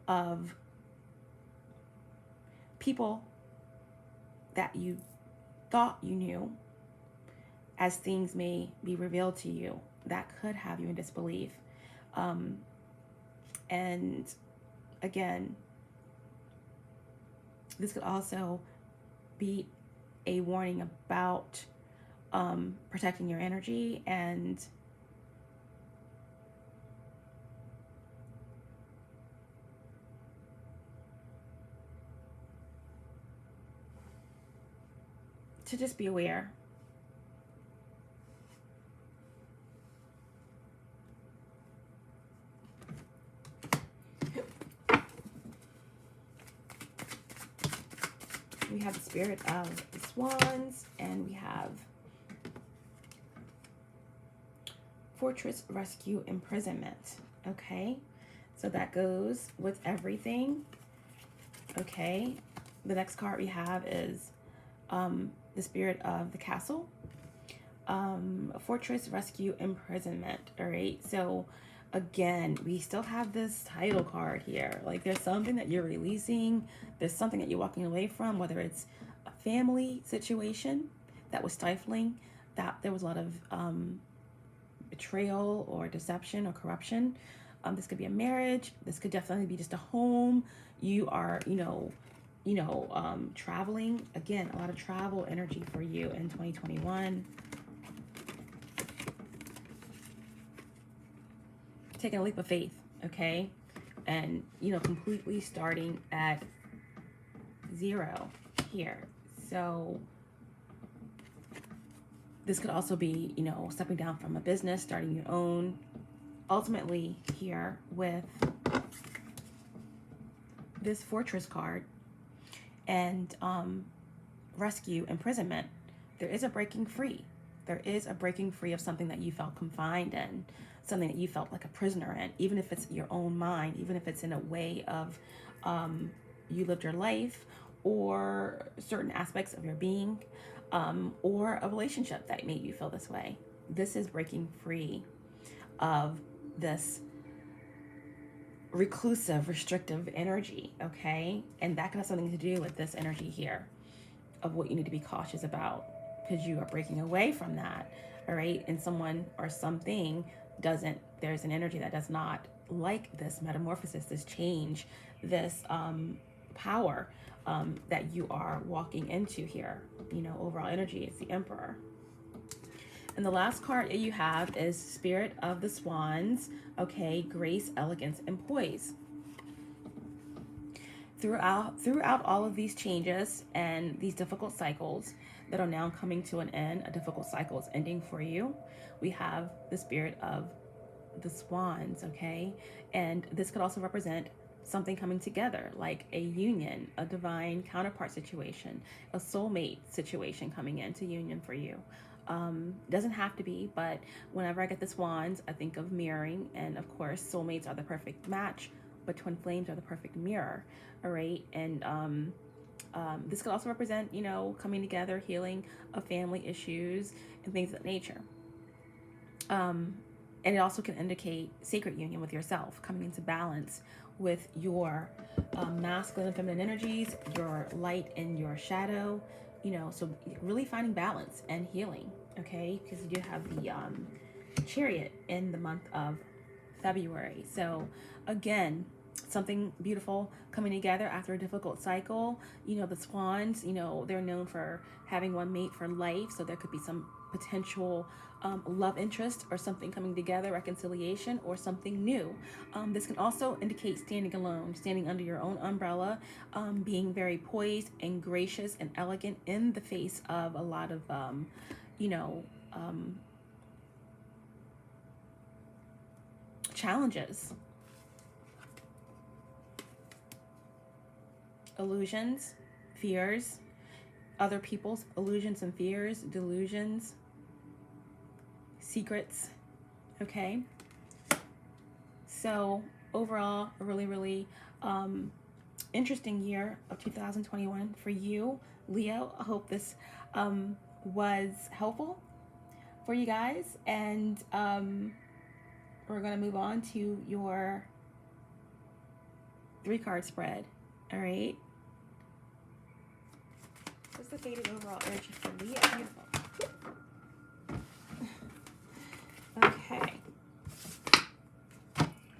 of people that you thought you knew, as things may be revealed to you that could have you in disbelief. And again, this could also be a warning about protecting your energy and to just be aware. We have the Spirit of the Swans, and we have Fortress, Rescue, Imprisonment. Okay, so that goes with everything. Okay, the next card we have is the Spirit of the Castle, Fortress, Rescue, Imprisonment. All right, so again, we still have this title card here. Like, there's something that you're releasing, there's something that you're walking away from, whether it's a family situation that was stifling, that there was a lot of betrayal or deception or corruption. This could be a marriage, this could definitely be just a home. You are, traveling. Again, a lot of travel energy for you in 2021. Taking a leap of faith, okay? And, completely starting at zero here. So this could also be, stepping down from a business, starting your own. Ultimately here with this Fortress card and Rescue, Imprisonment, there is a breaking free. There is a breaking free of something that you felt confined in, something that you felt like a prisoner in, even if it's your own mind, even if it's in a way of you lived your life, or certain aspects of your being, or a relationship that made you feel this way. This is breaking free of this reclusive, restrictive energy, okay? And that could have something to do with this energy here of what you need to be cautious about, because you are breaking away from that, all right? And someone or something doesn't, there's an energy that does not like this metamorphosis, this change, this power that you are walking into here. You know, overall energy is the Emperor. And the last card that you have is Spirit of the Swans, okay? Grace, elegance, and poise. Throughout all of these changes and these difficult cycles that are now coming to an end, a difficult cycle is ending for you. We have the Spirit of the Swans, okay? And this could also represent something coming together, like a union, a divine counterpart situation, a soulmate situation coming into union for you. Doesn't have to be, but whenever I get the swans, I think of mirroring, and of course, soulmates are the perfect match, but twin flames are the perfect mirror, all right? And this could also represent, you know, coming together, healing of family issues, and things of that nature. And it also can indicate sacred union with yourself, coming into balance with your masculine and feminine energies, your light and your shadow, you know, so really finding balance and healing, okay? Because you do have the Chariot in the month of February. So again, something beautiful coming together after a difficult cycle. You know, the swans, you know, they're known for having one mate for life, so there could be some potential love interest or something coming together, reconciliation, or something new. This can also indicate standing alone, standing under your own umbrella, being very poised and gracious and elegant in the face of a lot of, you know, challenges, illusions, fears, other people's illusions and fears, delusions, secrets, okay? So overall, a really interesting year of 2021 for you, Leo. I hope this was helpful for you guys, and we're going to move on to your 3-card spread, all right? What's the faded overall energy for Leo? Beautiful. Okay.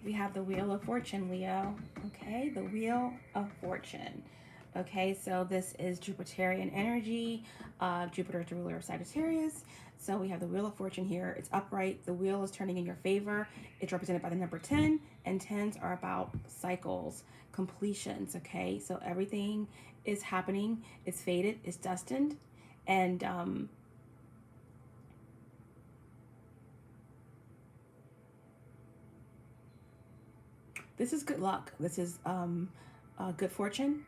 We have the Wheel of Fortune, Leo. Okay, the Wheel of Fortune. Okay, so this is Jupiterian energy. Jupiter is the ruler of Sagittarius. So we have the Wheel of Fortune here. It's upright. The wheel is turning in your favor. It's represented by the number 10, and 10s are about cycles, completions, okay? So everything is happening. It's fated. It's destined. And this is good luck. This is good fortune,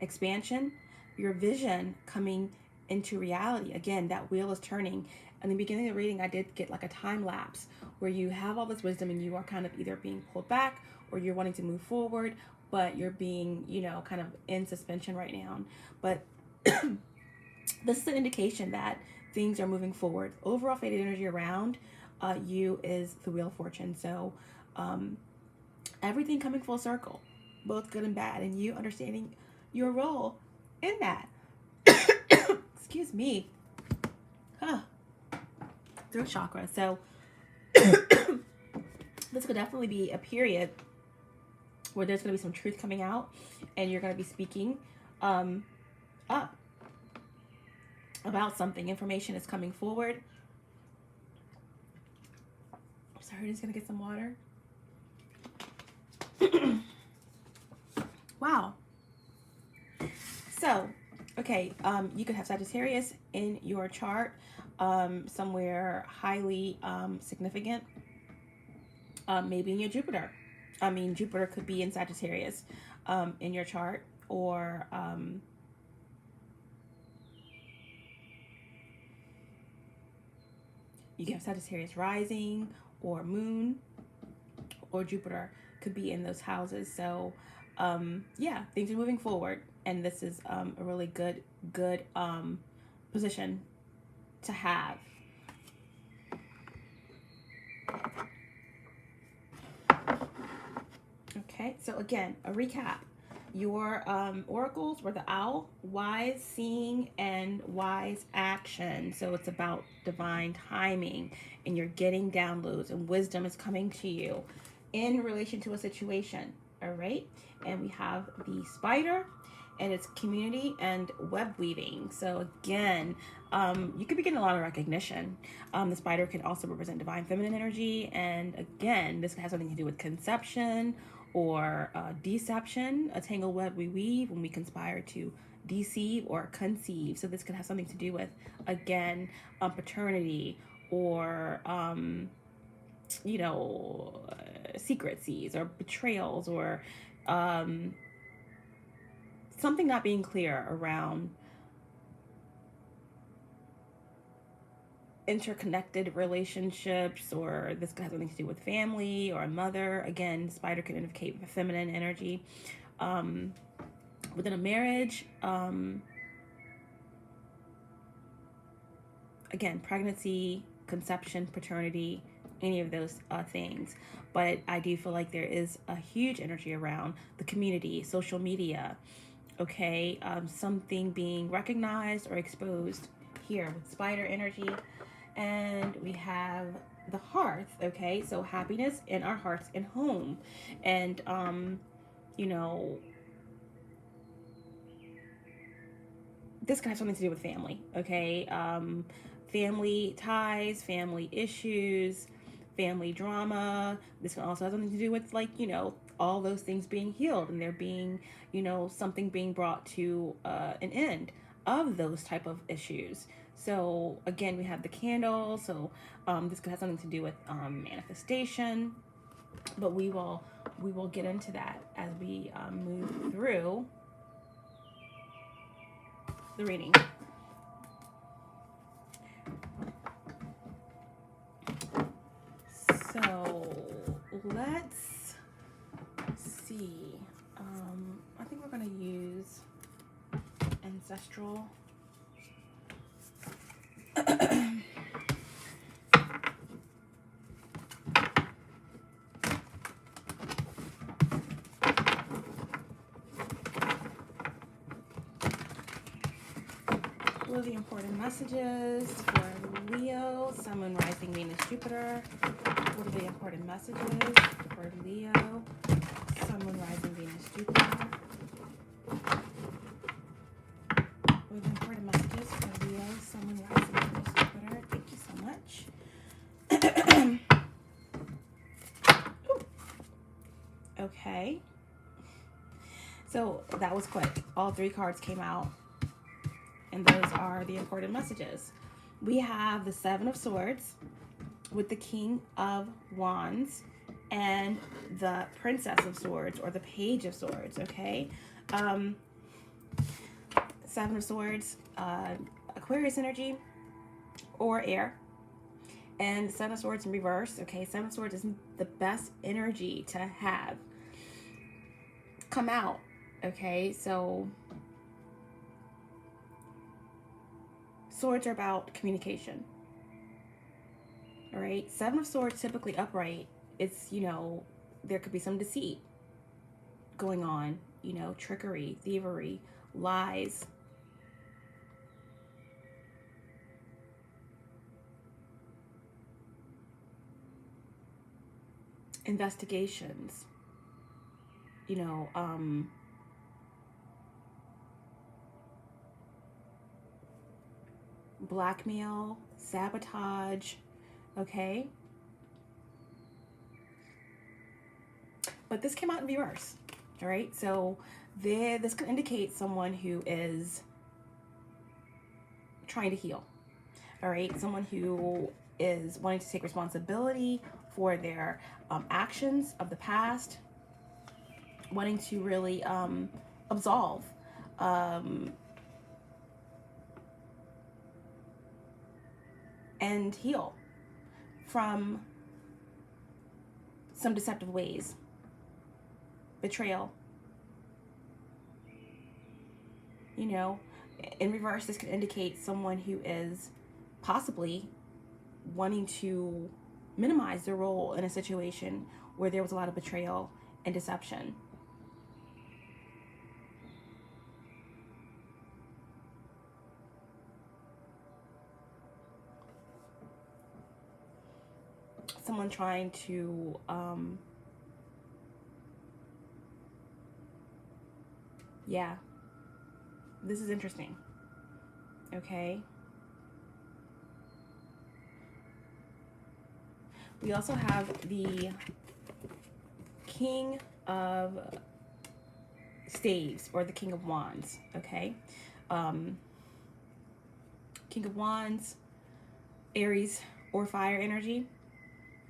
expansion, your vision coming into reality. Again, that wheel is turning. In the beginning of the reading, I did get like a time lapse where you have all this wisdom and you are kind of either being pulled back or you're wanting to move forward, but you're being, you know, kind of in suspension right now. But this is an indication that things are moving forward. Overall faded energy around you is the Wheel of Fortune. So everything coming full circle, both good and bad, and you understanding your role in that. Excuse me. Throat chakra. So this could definitely be a period where there's going to be some truth coming out, and you're going to be speaking up about something. Information is coming forward. Sorry, I'm just going to get some water. Wow. So, okay, you could have Sagittarius in your chart, somewhere highly significant, maybe in your Jupiter. I mean, Jupiter could be in Sagittarius in your chart, or you can have Sagittarius rising or moon, or Jupiter could be in those houses. So yeah, things are moving forward, and this is a really good position to have. Okay, so again, a recap. Your oracles were the owl, wise seeing, and wise action. So it's about divine timing, and you're getting downloads, and wisdom is coming to you in relation to a situation. All right, and we have the spider, and it's community and web weaving. So again, you could be getting a lot of recognition. The spider can also represent divine feminine energy, and again, this has something to do with conception or deception. A tangled web we weave when we conspire to deceive or conceive. So this could have something to do with, again, paternity or you know, secrecies or betrayals or something not being clear around interconnected relationships, or this could have something to do with family or a mother. Again, spider can indicate the feminine energy. Within a marriage, again, pregnancy, conception, paternity, any of those things. But I do feel like there is a huge energy around the community, social media, okay, something being recognized or exposed here with spider energy. And we have the hearth, okay, so happiness in our hearts and home. And you know, this can have something to do with family, okay, family ties, family issues, family drama. This can also have something to do with, like, you know, all those things being healed, and there being, you know, something being brought to an end of those type of issues. So again, we have the candle. So this could have something to do with manifestation, but we will get into that as we move through the reading. So let's see. I think we're going to use ancestral. What are the important messages for Leo, Sun, Moon, Rising, Venus, Jupiter? What are the important messages for Leo, Sun, Moon, Rising, Venus, Jupiter? What are the important messages for Leo, Sun, Moon, Rising, Venus, Jupiter? Thank you so much. Okay. So that was quick. All three cards came out, and those are the important messages. We have the Seven of Swords with the King of Wands and the Princess of Swords, or the Page of Swords, okay? Seven of Swords, Aquarius energy or air. And Seven of Swords in reverse, okay? Seven of Swords is the best energy to have come out, okay? So swords are about communication, all right? Seven of Swords typically upright. It's, you know, there could be some deceit going on, you know, trickery, thievery, lies. Investigations, you know, blackmail, sabotage, okay? But this came out in reverse, all right? So this could indicate someone who is trying to heal, all right? Someone who is wanting to take responsibility for their actions of the past, wanting to really absolve and heal from some deceptive ways, betrayal. You know, in reverse, this could indicate someone who is possibly wanting to minimize their role in a situation where there was a lot of betrayal and deception. someone trying to yeah, this is interesting. Okay, we also have the King of Staves, or the King of Wands. Okay, King of Wands, Aries or fire energy.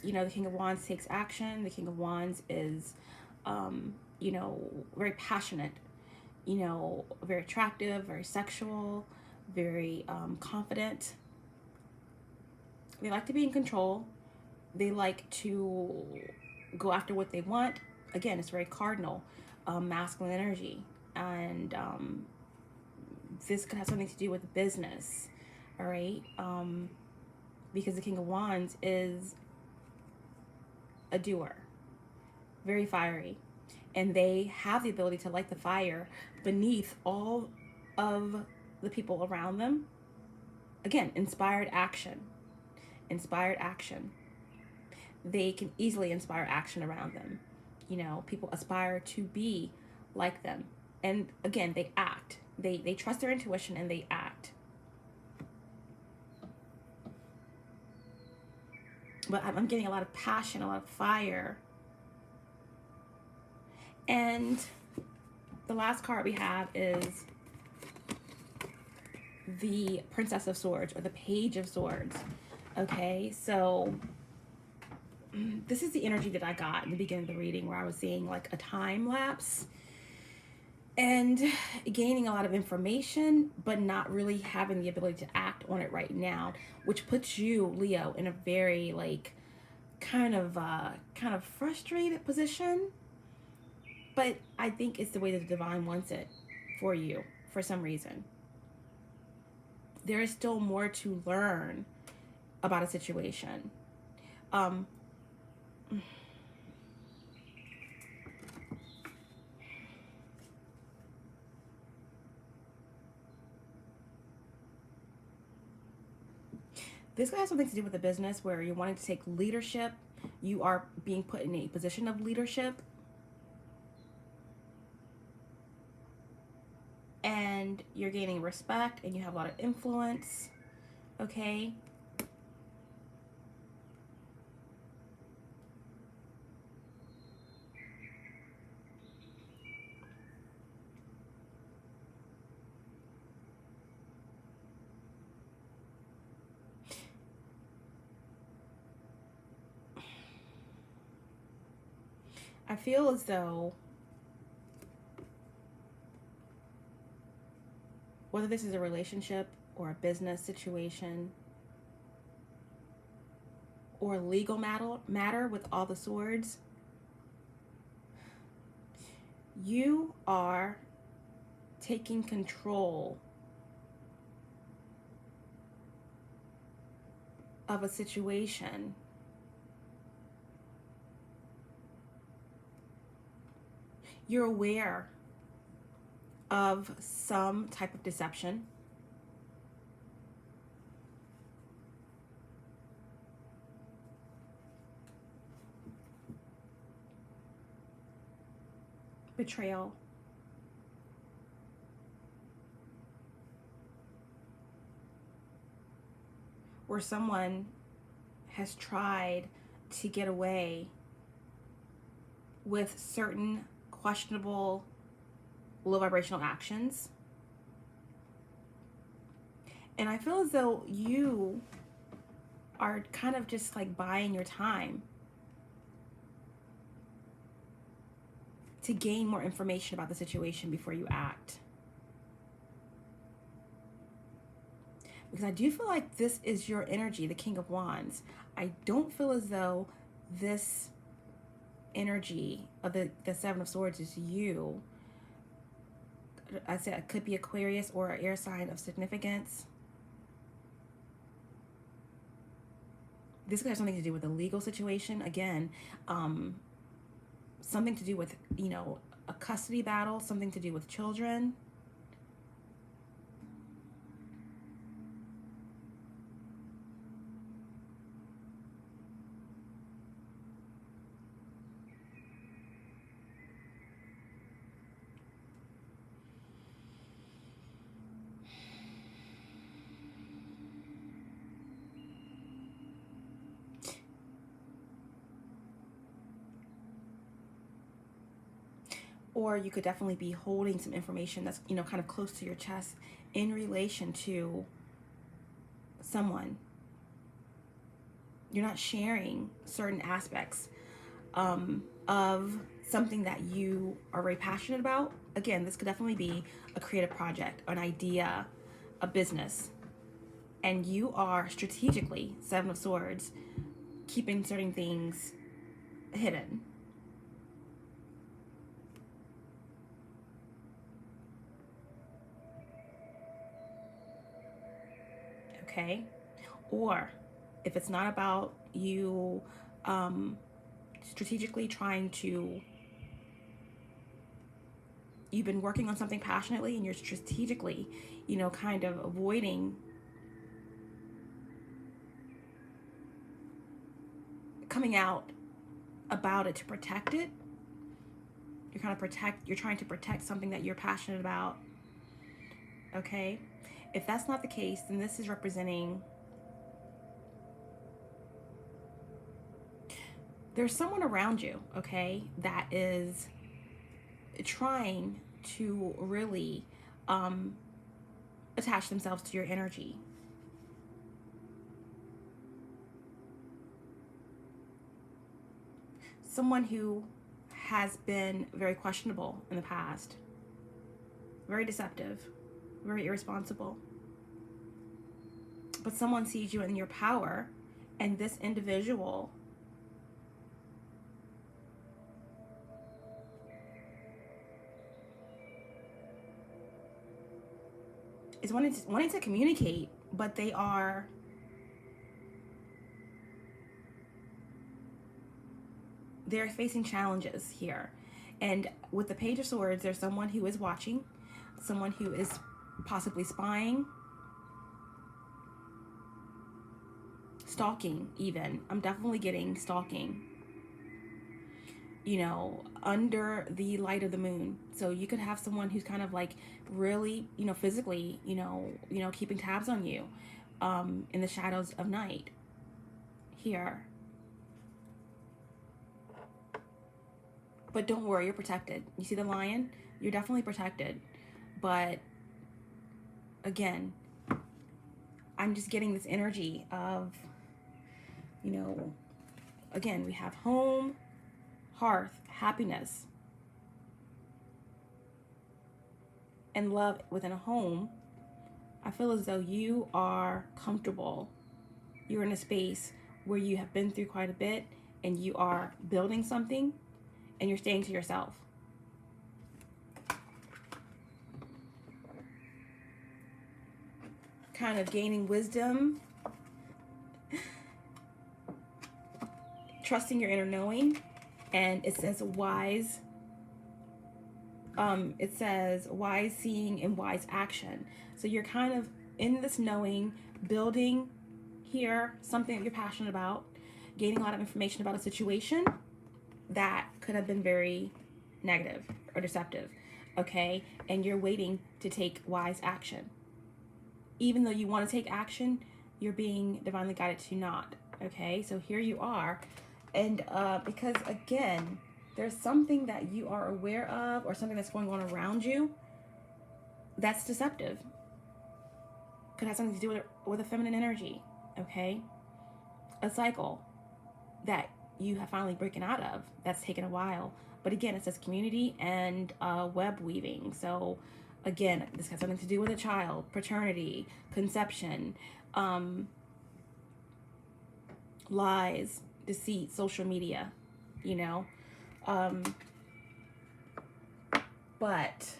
You know, the King of Wands takes action. The King of Wands is, you know, very passionate, you know, very attractive, very sexual, very confident. They like to be in control. They like to go after what they want. Again, it's very cardinal, masculine energy. And this could have something to do with business, all right? Because the King of Wands is a doer, very fiery. And they have the ability to light the fire beneath all of the people around them. Again, inspired action. Inspired action. They can easily inspire action around them. You know, people aspire to be like them. And again, they act. They trust their intuition and they act. But I'm getting a lot of passion, a lot of fire. And the last card we have is the Princess of Swords, or the Page of Swords. Okay, so this is the energy that I got in the beginning of the reading, where I was seeing like a time lapse and gaining a lot of information, but not really having the ability to act on it right now, which puts you, Leo, in a very like kind of frustrated position. But I think it's the way that the divine wants it for you for some reason. There is still more to learn about a situation. This could have something to do with the business where you're wanting to take leadership. You are being put in a position of leadership. And you're gaining respect and you have a lot of influence. Okay. I feel as though whether this is a relationship or a business situation or a legal matter with all the swords, you are taking control of a situation. You're aware of some type of deception. Betrayal. Where someone has tried to get away with certain questionable low vibrational actions. And I feel as though you are kind of just like buying your time to gain more information about the situation before you act. Because I do feel like this is your energy, the King of Wands. I don't feel as though this energy of the Seven of Swords is you. I said it could be Aquarius or an air sign of significance. This could have something to do with a legal situation. Again, something to do with, you know, a custody battle, something to do with children. or you could definitely be holding some information that's, you know, kind of close to your chest in relation to someone. You're not sharing certain aspects of something that you are very passionate about. Again, this could definitely be a creative project, an idea, a business. And you are strategically, Seven of Swords, keeping certain things hidden. Okay? Or if it's not about you strategically trying to, you've been working on something passionately and you're strategically, you know, kind of avoiding coming out about it to protect it. You're trying to protect something that you're passionate about. Okay? If that's not the case, then this is representing there's someone around you, okay, that is trying to really attach themselves to your energy. Someone who has been very questionable in the past, very deceptive, very irresponsible. But someone sees you in your power, and this individual is wanting to communicate, but they're facing challenges here. And with the Page of Swords, there's someone who is watching, someone who is possibly spying, stalking even. I'm definitely getting stalking, you know, under the light of the moon. So you could have someone who's kind of like really, you know, physically, you know, keeping tabs on you in the shadows of night here. But don't worry, you're protected. You see the lion? You're definitely protected. But again, I'm just getting this energy of, you know, again, we have home, hearth, happiness, and love within a home. I feel as though you are comfortable. You're in a space where you have been through quite a bit and you are building something and you're staying to yourself. Kind of gaining wisdom, trusting your inner knowing, and it says wise. It says wise seeing and wise action. So you're kind of in this knowing, building here something that you're passionate about, gaining a lot of information about a situation that could have been very negative or deceptive, okay? And you're waiting to take wise action. Even though you want to take action, you're being divinely guided to not, okay? So here you are. And because, again, there's something that you are aware of or something that's going on around you that's deceptive. Could have something to do with a feminine energy, okay? A cycle that you have finally broken out of that's taken a while. But again, it says community and web weaving. So again, this has something to do with a child, paternity, conception, lies, deceit, social media, you know. But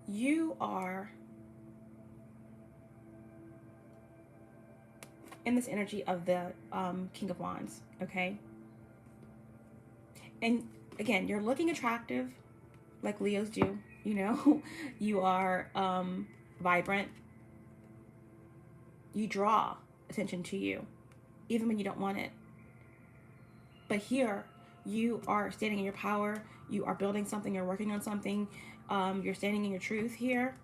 you are in this energy of the King of Wands, okay? And again, you're looking attractive like Leos do, you know. You are vibrant. You draw attention to you, even when you don't want it. But here, you are standing in your power. You are building something. You're working on something. You're standing in your truth here,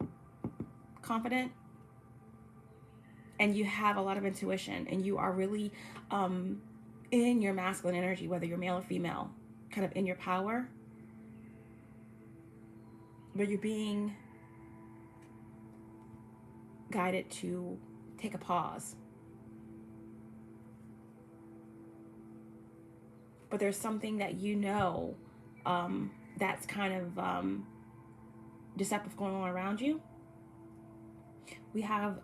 confident. and you have a lot of intuition, and you are really in your masculine energy, whether you're male or female, kind of in your power, but you're being guided to take a pause. But there's something that you know that's kind of deceptive going on around you. We have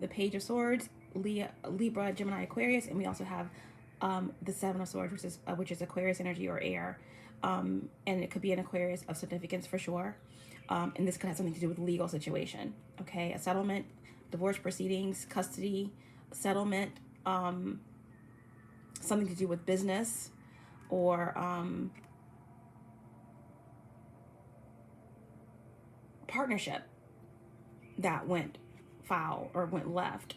the Page of Swords, Libra, Gemini, Aquarius, and we also have the Seven of Swords, which is Aquarius energy or air, and it could be an Aquarius of significance for sure. And this could have something to do with legal situation. Okay, a settlement, divorce proceedings, custody, settlement, something to do with business, or partnership that went foul or went left.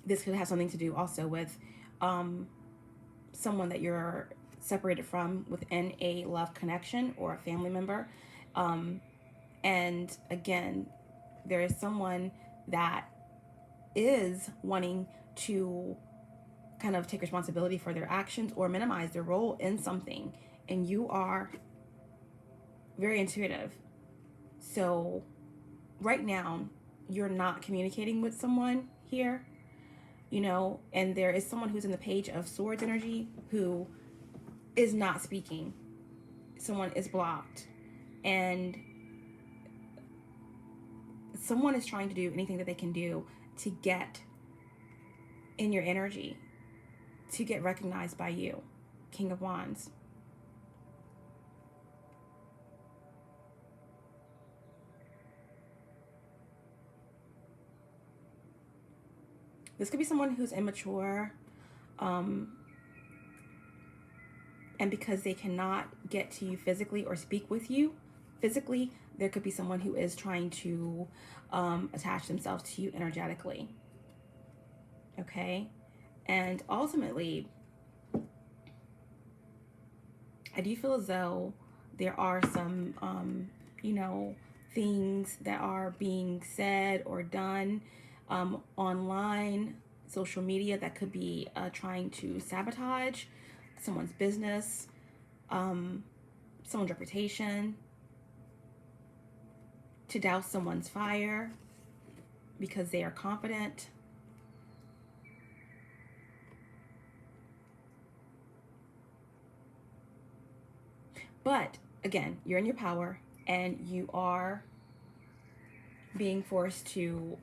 This could have something to do also with someone that you're separated from within a love connection or a family member. And again, there is someone that is wanting to kind of take responsibility for their actions or minimize their role in something. And you are very intuitive. So right now, you're not communicating with someone here, you know, and there is someone who's in the Page of Swords energy who is not speaking. Someone is blocked, and someone is trying to do anything that they can do to get in your energy, to get recognized by you. King of Wands. This could be someone who's immature, and because they cannot get to you physically or speak with you physically, there could be someone who is trying to attach themselves to you energetically. Okay? And ultimately, I do feel as though there are some, you know, things that are being said or done online, social media, that could be trying to sabotage someone's business, someone's reputation, to douse someone's fire because they are confident. But again, you're in your power, and you are being forced to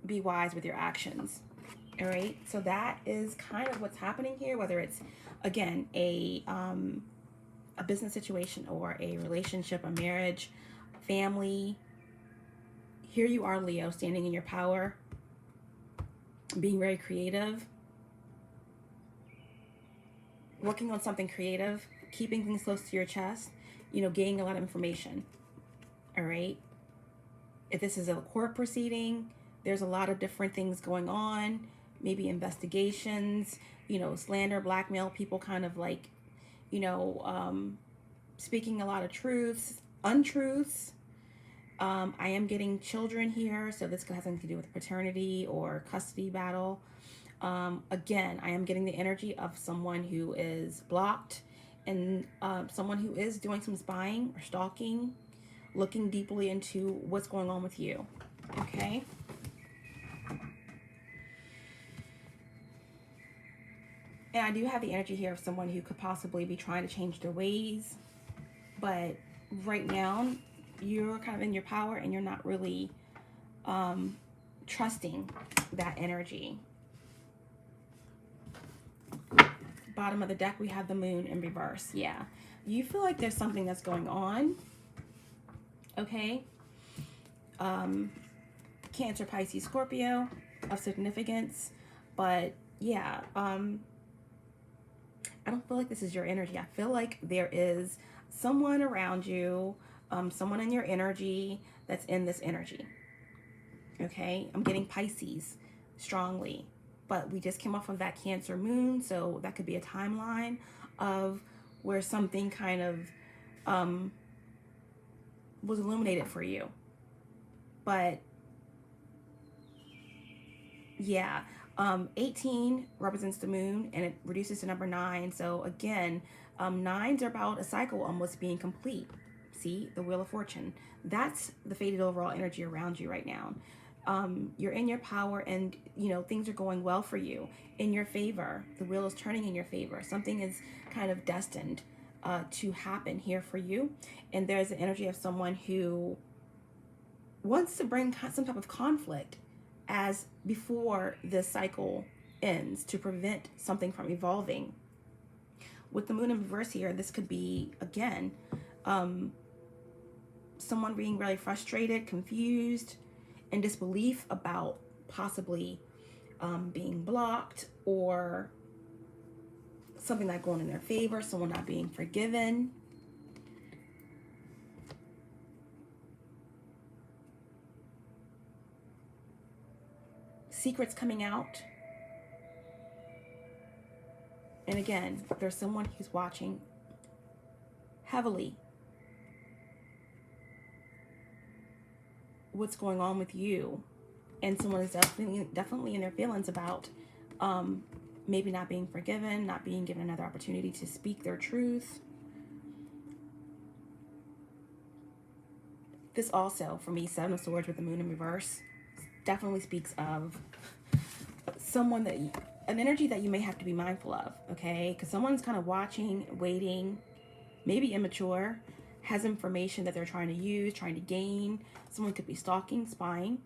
be wise with your actions. All right, so that is kind of what's happening here, whether it's, again, a business situation or a relationship, a marriage, family. Here you are, Leo, standing in your power, being very creative, working on something creative, keeping things close to your chest, you know, gaining a lot of information. All right, if this is a court proceeding, there's a lot of different things going on, maybe investigations, you know, slander, blackmail, people kind of like, you know, speaking a lot of truths, untruths. I am getting children here, so this could have something to do with paternity or custody battle. Again, I am getting the energy of someone who is blocked, and someone who is doing some spying or stalking, looking deeply into what's going on with you. Okay? And I do have the energy here of someone who could possibly be trying to change their ways. But right now, you're kind of in your power, and you're not really trusting that energy. Bottom of the deck, we have the Moon in reverse. Yeah. You feel like there's something that's going on. Okay? Cancer, Pisces, Scorpio of significance. But yeah, I don't feel like this is your energy. I feel like there is someone around you, someone in your energy that's in this energy. Okay? I'm getting Pisces strongly. But we just came off of that Cancer moon, so that could be a timeline of where something kind of was illuminated for you. But yeah, 18 represents the moon, and it reduces to number 9. So again, 9s are about a cycle almost being complete. See, the Wheel of Fortune. That's the faded overall energy around you right now. You're in your power, and you know things are going well for you, in your favor. The wheel is turning in your favor. Something is kind of destined to happen here for you, and there's an energy of someone who wants to bring some type of conflict as before this cycle ends, to prevent something from evolving. With the moon in reverse here, this could be, again, someone being really frustrated, confused, in disbelief about possibly being blocked, or something not going in their favor, someone not being forgiven. Secrets coming out. And again, there's someone who's watching heavily what's going on with you, and someone is definitely in their feelings about maybe not being forgiven, not being given another opportunity to speak their truth. This also, for me, 7 of Swords with the moon in reverse, definitely speaks of someone that an energy that you may have to be mindful of, okay? Because someone's kind of watching, waiting, maybe immature, has information that they're trying to use, trying to gain. Someone could be stalking, spying.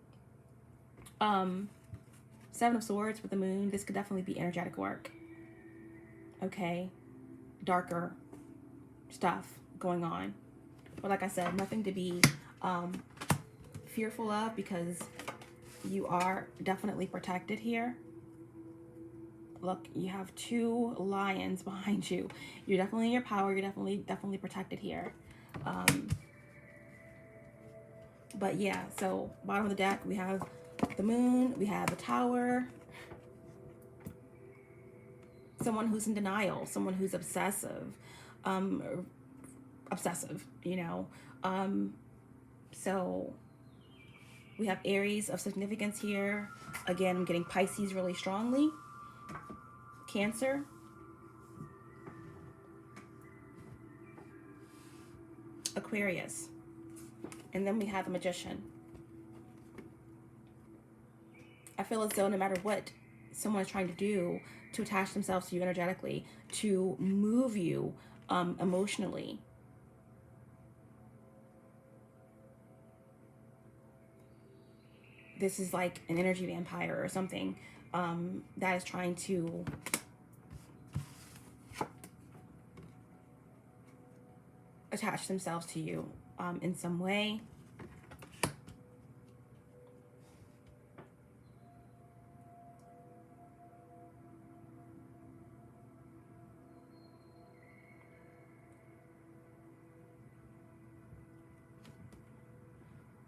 7 of Swords with the moon, this could definitely be energetic work, okay? Darker stuff going on. But like I said, nothing to be fearful of, because you are definitely protected here. Look, you have 2 lions behind you. You're definitely in your power. You're definitely protected here. But yeah, so bottom of the deck, we have the moon, we have the tower. Someone who's in denial, someone who's obsessive, you know. So we have Aries of significance here. Again, I'm getting Pisces really strongly. Cancer. Aquarius. And then we have the Magician. I feel as though no matter what someone is trying to do to attach themselves to you energetically, to move you emotionally, this is like an energy vampire or something that is trying to attach themselves to you in some way.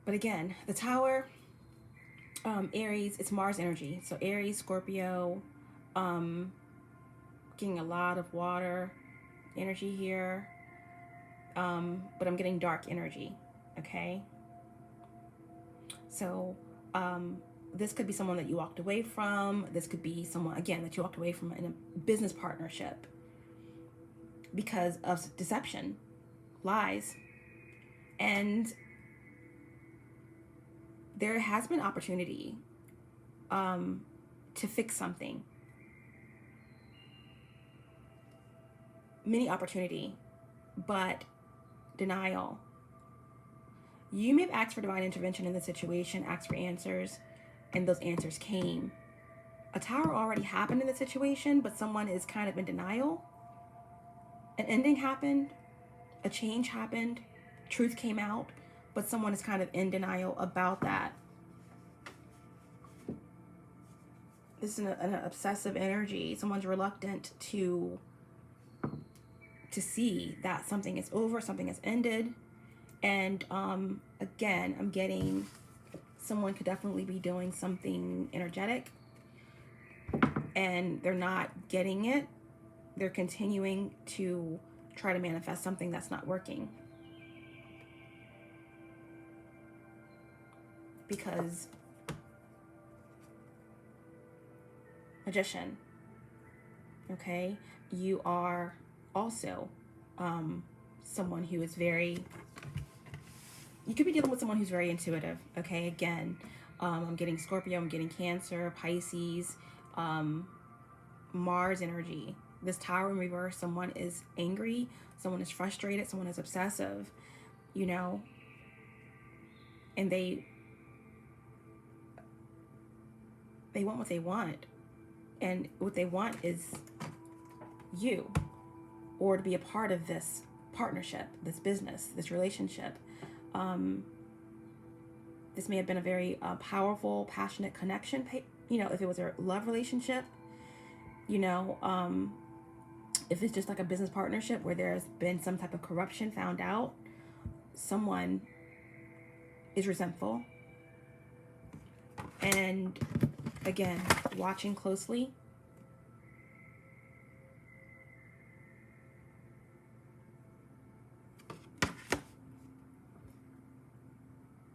But again, the tower, Aries, it's Mars energy. So Aries, Scorpio, getting a lot of water energy here. But I'm getting dark energy, okay? So this could be someone that you walked away from. This could be someone, again, that you walked away from in a business partnership because of deception, lies. And there has been opportunity to fix something. Many opportunity, but denial. You may have asked for divine intervention in the situation, asked for answers, and those answers came. A tower already happened in the situation, but someone is kind of in denial. An ending happened, a change happened, truth came out, but someone is kind of in denial about that. This is an obsessive energy. Someone's reluctant to see that something is over, something has ended. And again, I'm getting someone could definitely be doing something energetic and they're not getting it. They're continuing to try to manifest something that's not working. because Magician, okay, you are also someone who is very, you could be dealing with someone who's very intuitive, okay? Again, I'm getting Scorpio, I'm getting Cancer, Pisces, Mars energy. This Tower in reverse, someone is angry, someone is frustrated, someone is obsessive, you know, and they want what they want. And what they want is you, or to be a part of this partnership, this business, this relationship. This may have been a very powerful, passionate connection, you know, if it was a love relationship, you know, if it's just like a business partnership where there's been some type of corruption found out, someone is resentful. And again, watching closely.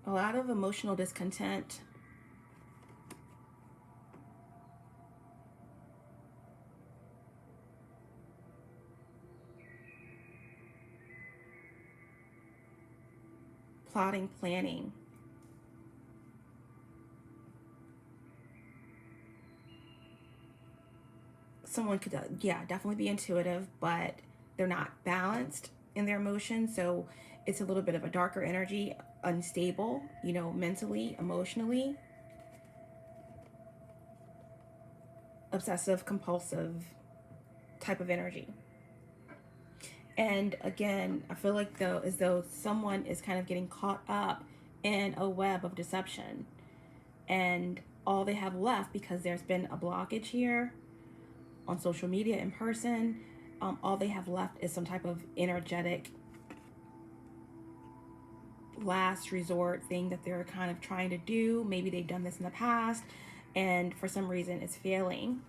A lot of emotional discontent. Plotting, planning. Someone could, yeah, definitely be intuitive, but they're not balanced in their emotions. So it's a little bit of a darker energy, unstable, you know, mentally, emotionally. Obsessive, compulsive type of energy. And again, I feel like though, as though someone is kind of getting caught up in a web of deception. And all they have left, because there's been a blockage here on social media, in person, all they have left is some type of energetic last resort thing that they're kind of trying to do. Maybe they've done this in the past, and for some reason it's failing.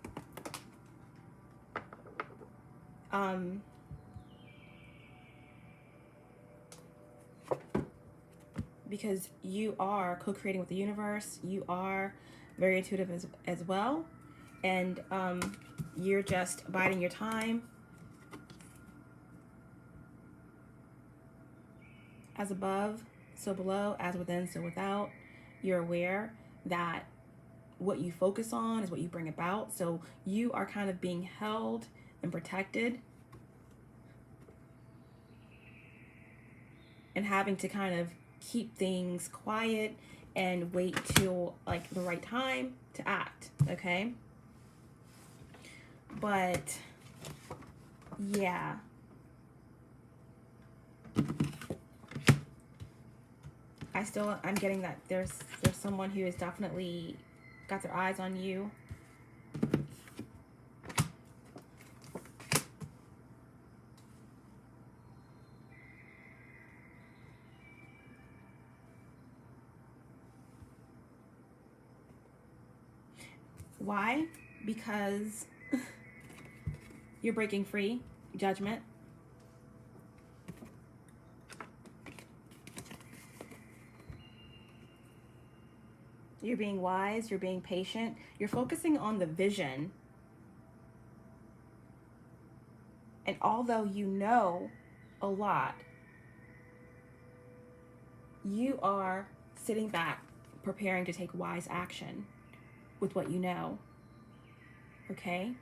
Because you are co-creating with the universe, you are very intuitive as well, and you're just biding your time. As above, so below, as within, so without. You're aware that what you focus on is what you bring about. So you are kind of being held and protected, and having to kind of keep things quiet and wait till like the right time to act, okay? But yeah, I'm getting that there's someone who has definitely got their eyes on you. Why? Because you're breaking free. Judgment. You're being wise, you're being patient, you're focusing on the vision. And although you know a lot, you are sitting back, preparing to take wise action with what you know. Okay?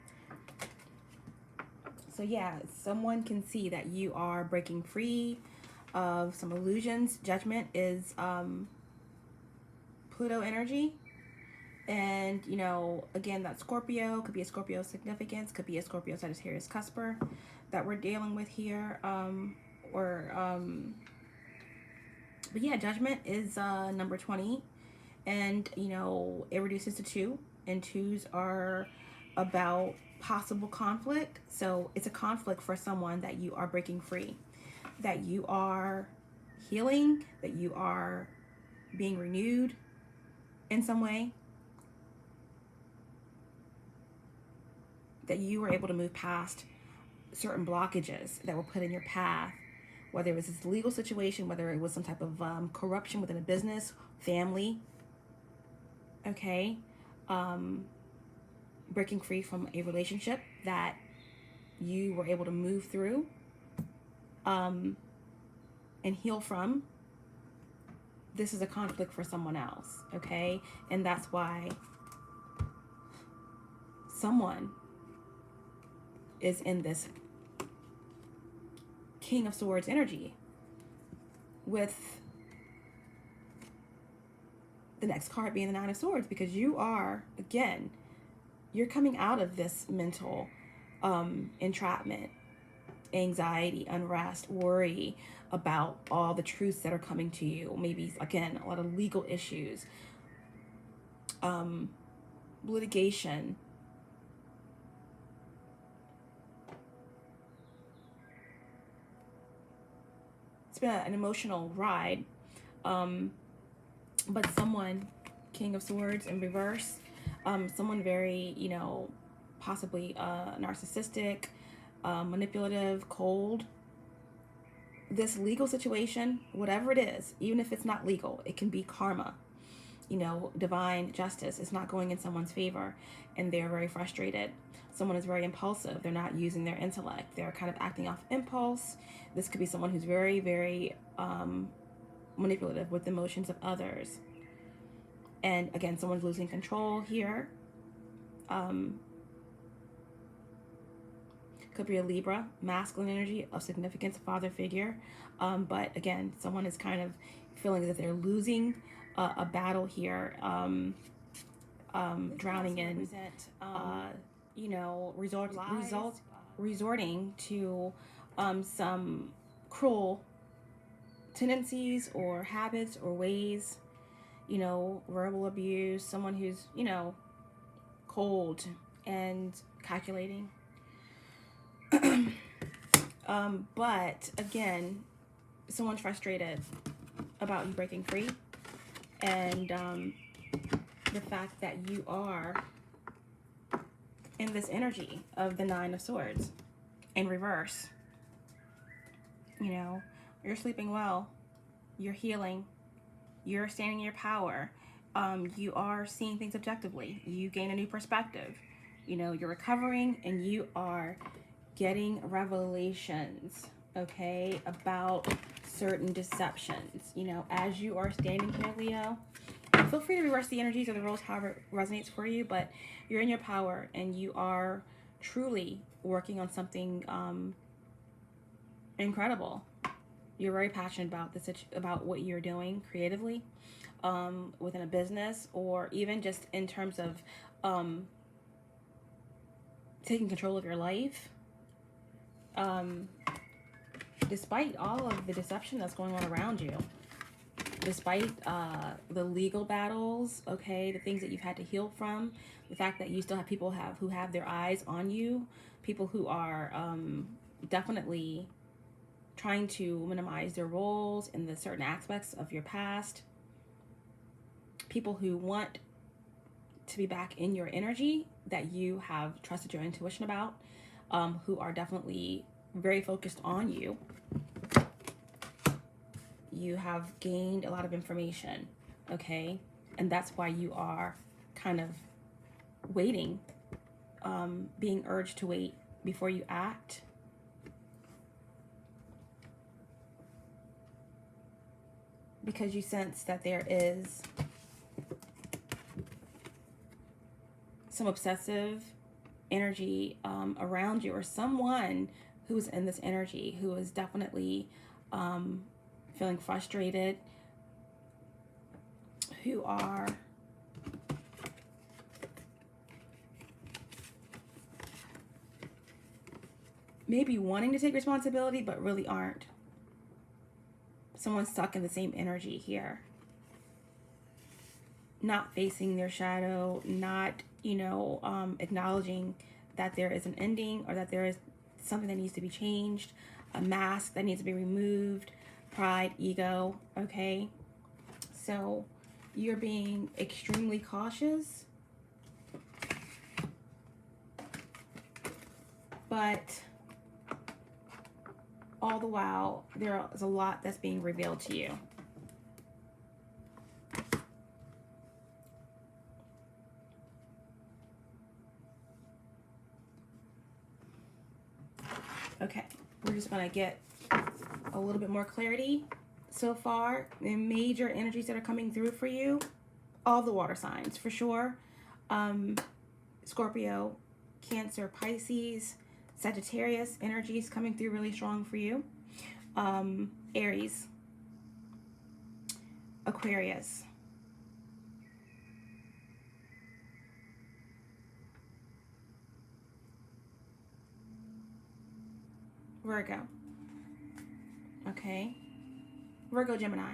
So yeah, someone can see that you are breaking free of some illusions. Judgment is Pluto energy. And, you know, again, that Scorpio, could be a Scorpio significance, could be a Scorpio Sagittarius cusper that we're dealing with here. But yeah, Judgment is number 20. And, you know, it reduces to 2. And 2s are about possible conflict. So it's a conflict for someone that you are breaking free, that you are healing, that you are being renewed in some way, that you were able to move past certain blockages that were put in your path, whether it was this legal situation, whether it was some type of corruption within a business, family, okay? Breaking free from a relationship that you were able to move through and heal from. This is a conflict for someone else, okay? And that's why someone is in this King of Swords energy with the next card being the Nine of Swords, because you are, again, you're coming out of this mental entrapment, anxiety, unrest, worry about all the truths that are coming to you. Maybe, again, a lot of legal issues, litigation. It's been an emotional ride. But someone, King of Swords in reverse, someone very, you know, possibly narcissistic, manipulative, cold. This legal situation, whatever it is, even if it's not legal, it can be karma, you know, divine justice. It's not going in someone's favor, and they're very frustrated. Someone is very impulsive. They're not using their intellect. They're kind of acting off impulse. This could be someone who's very, very manipulative with the emotions of others. And again, someone's losing control here. Could be a Libra, masculine energy of significance, father figure. But again, someone is kind of feeling that they're losing a battle here, drowning in, you know, resorting to some cruel tendencies or habits or ways, you know, verbal abuse, someone who's, you know, cold and calculating. But again, someone's frustrated about you breaking free, and the fact that you are in this energy of the Nine of Swords in reverse. You know, you're sleeping well, you're healing, you're standing in your power, you are seeing things objectively, you gain a new perspective, you know, you're recovering, and you are getting revelations, okay, about certain deceptions, you know, as you are standing here, Leo. Feel free to reverse the energies or the roles however it resonates for you, but you're in your power, and you are truly working on something incredible. You're very passionate about what you're doing creatively, within a business, or even just in terms of taking control of your life. Despite all of the deception that's going on around you, despite the legal battles, okay, the things that you've had to heal from, the fact that you still have people who have their eyes on you, people who are definitely trying to minimize their roles in the certain aspects of your past, people who want to be back in your energy that you have trusted your intuition about, who are definitely very focused on you. You have gained a lot of information, okay? And that's why you are kind of waiting, being urged to wait before you act. Because you sense that there is some obsessive energy around you, or someone who's in this energy who is definitely feeling frustrated, who are maybe wanting to take responsibility but really aren't. Someone's stuck in the same energy here, not facing their shadow, not, you know, acknowledging that there is an ending, or that there is something that needs to be changed, a mask that needs to be removed, pride, ego, okay? So you're being extremely cautious, but all the while there is a lot that's being revealed to you. Okay, we're just gonna get a little bit more clarity so far. The major energies that are coming through for you, all the water signs for sure. Scorpio, Cancer, Pisces, Sagittarius energies coming through really strong for you. Aries, Aquarius, Virgo. Okay, Virgo, Gemini.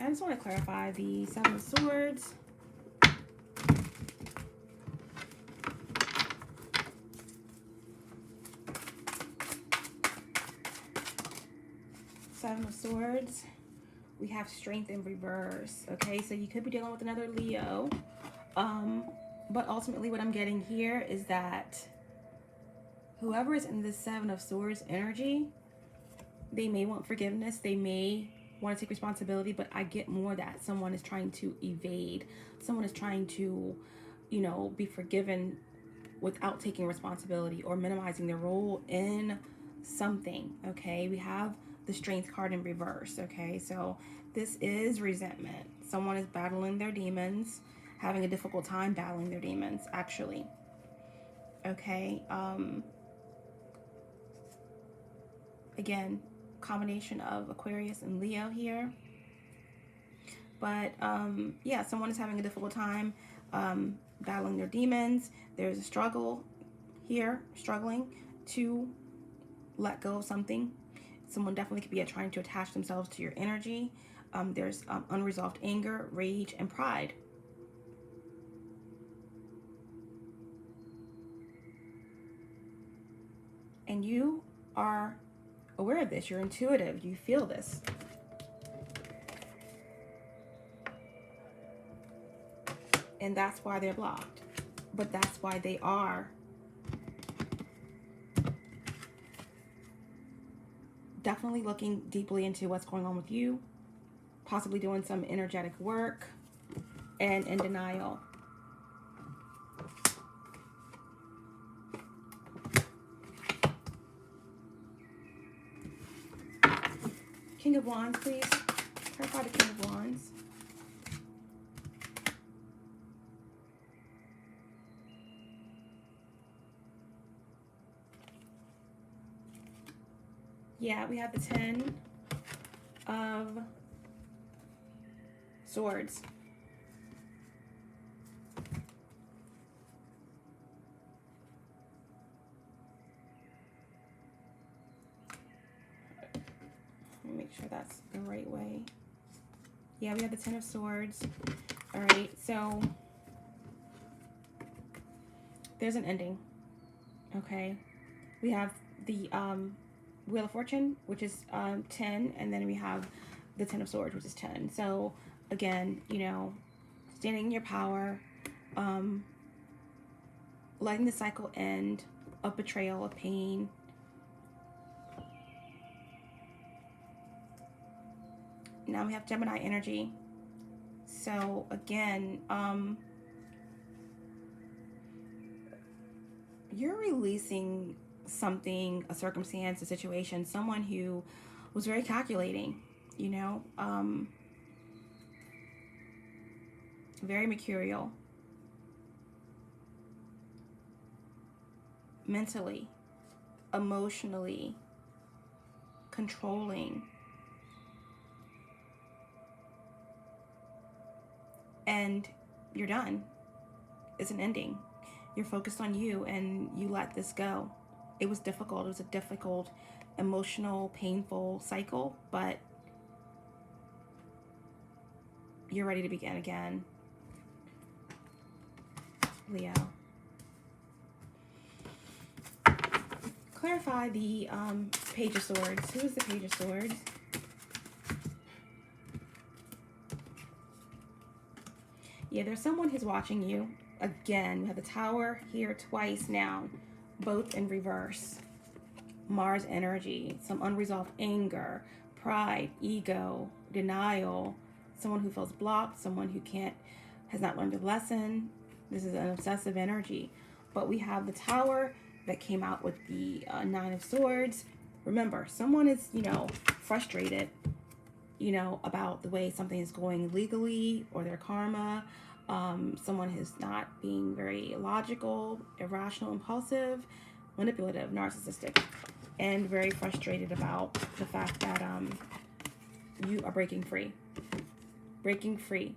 I just want to clarify the Seven of Swords. Seven of Swords. We have Strength in reverse. Okay, so you could be dealing with another Leo. But ultimately what I'm getting here is that whoever is in this Seven of Swords energy, they may want forgiveness. They may want to take responsibility, but I get more that someone is trying to evade. Someone is trying to, you know, be forgiven without taking responsibility or minimizing their role in something. Okay, we have the Strength card in reverse. Okay, so this is resentment. Someone is battling their demons, having a difficult time battling their demons, actually. Okay, again, combination of Aquarius and Leo here. But yeah, someone is having a difficult time battling their demons. There's a struggle here, struggling to let go of something. Someone definitely could be trying to attach themselves to your energy. There's unresolved anger, rage, and pride. And you are aware of this. You're intuitive. You feel this. And that's why they're blocked. But that's why they are definitely looking deeply into what's going on with you, possibly doing some energetic work, and in denial. King of Wands, please. Clarify the King of Wands. Yeah, we have the 10 of Swords. Let me make sure that's the right way. Yeah, we have the 10 of Swords. All right, so there's an ending. Okay, we have the Wheel of Fortune, which is 10, and then we have the 10 of Swords, which is 10. So again, you know, standing in your power, letting the cycle end of betrayal, of pain. Now we have Gemini energy. So again, you're releasing something, a circumstance, a situation, someone who was very calculating, you know, very mercurial, mentally, emotionally, controlling. And you're done. It's an ending. You're focused on you and you let this go. It was difficult. It was a difficult, emotional, painful cycle, but you're ready to begin again, Leo. Clarify the Page of Swords. Who is the Page of Swords? Yeah, there's someone who's watching you. Again, we have the Tower here twice now, both in reverse. Mars energy, some unresolved anger, pride, ego, denial, someone who feels blocked, someone who has not learned a lesson. This is an obsessive energy. But we have the Tower that came out with the Nine of Swords. Remember, someone is, frustrated, about the way something is going legally or their karma. Someone is not being very logical, irrational, impulsive, manipulative, narcissistic, and very frustrated about the fact that you are breaking free. Breaking free.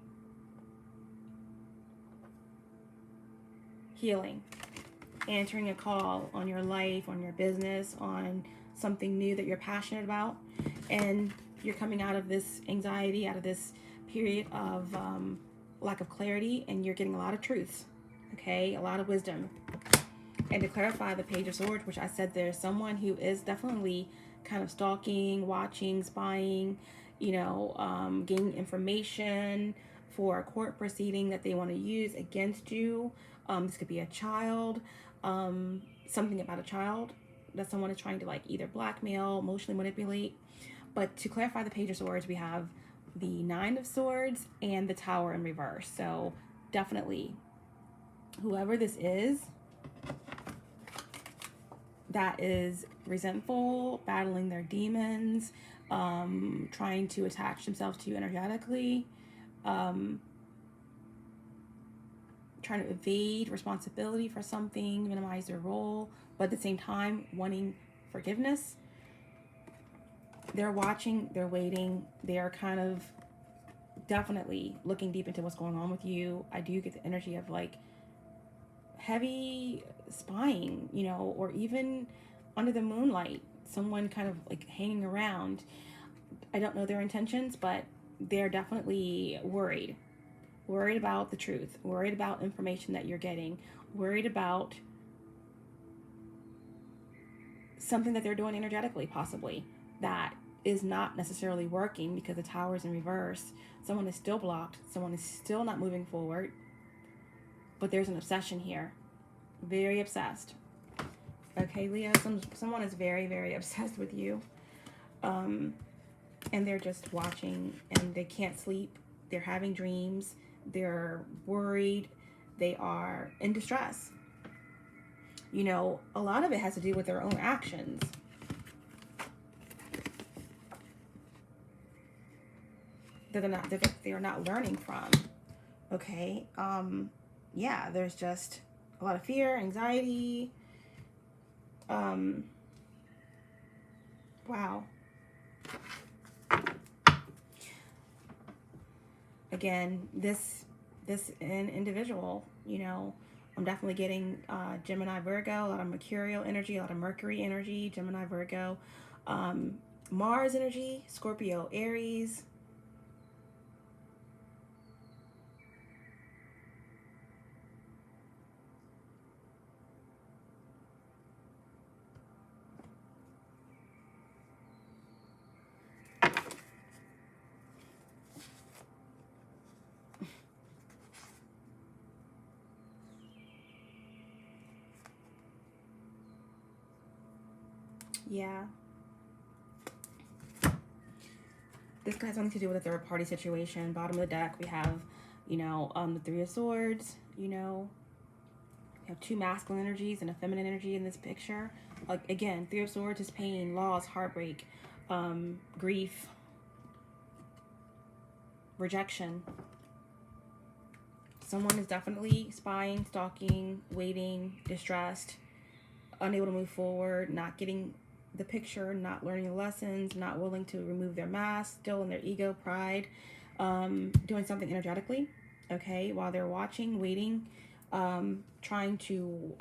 Healing. Answering a call on your life, on your business, on something new that you're passionate about. And you're coming out of this anxiety, out of this period of lack of clarity, and you're getting a lot of truths. Okay? A lot of wisdom. And to clarify the Page of Swords, which I said there's someone who is definitely kind of stalking, watching, spying, gaining information for a court proceeding that they want to use against you. This could be a child, something about a child that someone is trying to either blackmail, emotionally manipulate. But to clarify the Page of Swords, we have the Nine of Swords and the Tower in reverse. So definitely, whoever this is that is resentful, battling their demons, trying to attach themselves to you energetically, trying to evade responsibility for something, minimize their role, but at the same time wanting forgiveness. They're watching, they're waiting, they're kind of definitely looking deep into what's going on with you. I do get the energy of heavy spying, or even under the moonlight, someone kind of hanging around. I don't know their intentions, but they're definitely worried about the truth, worried about information that you're getting, worried about something that they're doing energetically, possibly, that is not necessarily working because the Tower is in reverse. Someone is still blocked, someone is still not moving forward, but there's an obsession here. Very obsessed. Okay, Leo, someone is very, very obsessed with you. And they're just watching, and they can't sleep. They're having dreams. They're worried. They are in distress. A lot of it has to do with their own actions. That they're not learning from. Okay. Yeah, there's just a lot of fear, anxiety. Wow. Again, this individual, I'm definitely getting Gemini, Virgo, a lot of Mercurial energy, a lot of Mercury energy, Gemini, Virgo, Mars energy, Scorpio, Aries. Yeah. This has something to do with a third party situation. Bottom of the deck, we have, the Three of Swords, we have two masculine energies and a feminine energy in this picture. Again, Three of Swords is pain, loss, heartbreak, grief, rejection. Someone is definitely spying, stalking, waiting, distressed, unable to move forward, not getting the picture, not learning the lessons, not willing to remove their mask, still in their ego, pride, doing something energetically, okay, while they're watching, waiting, trying to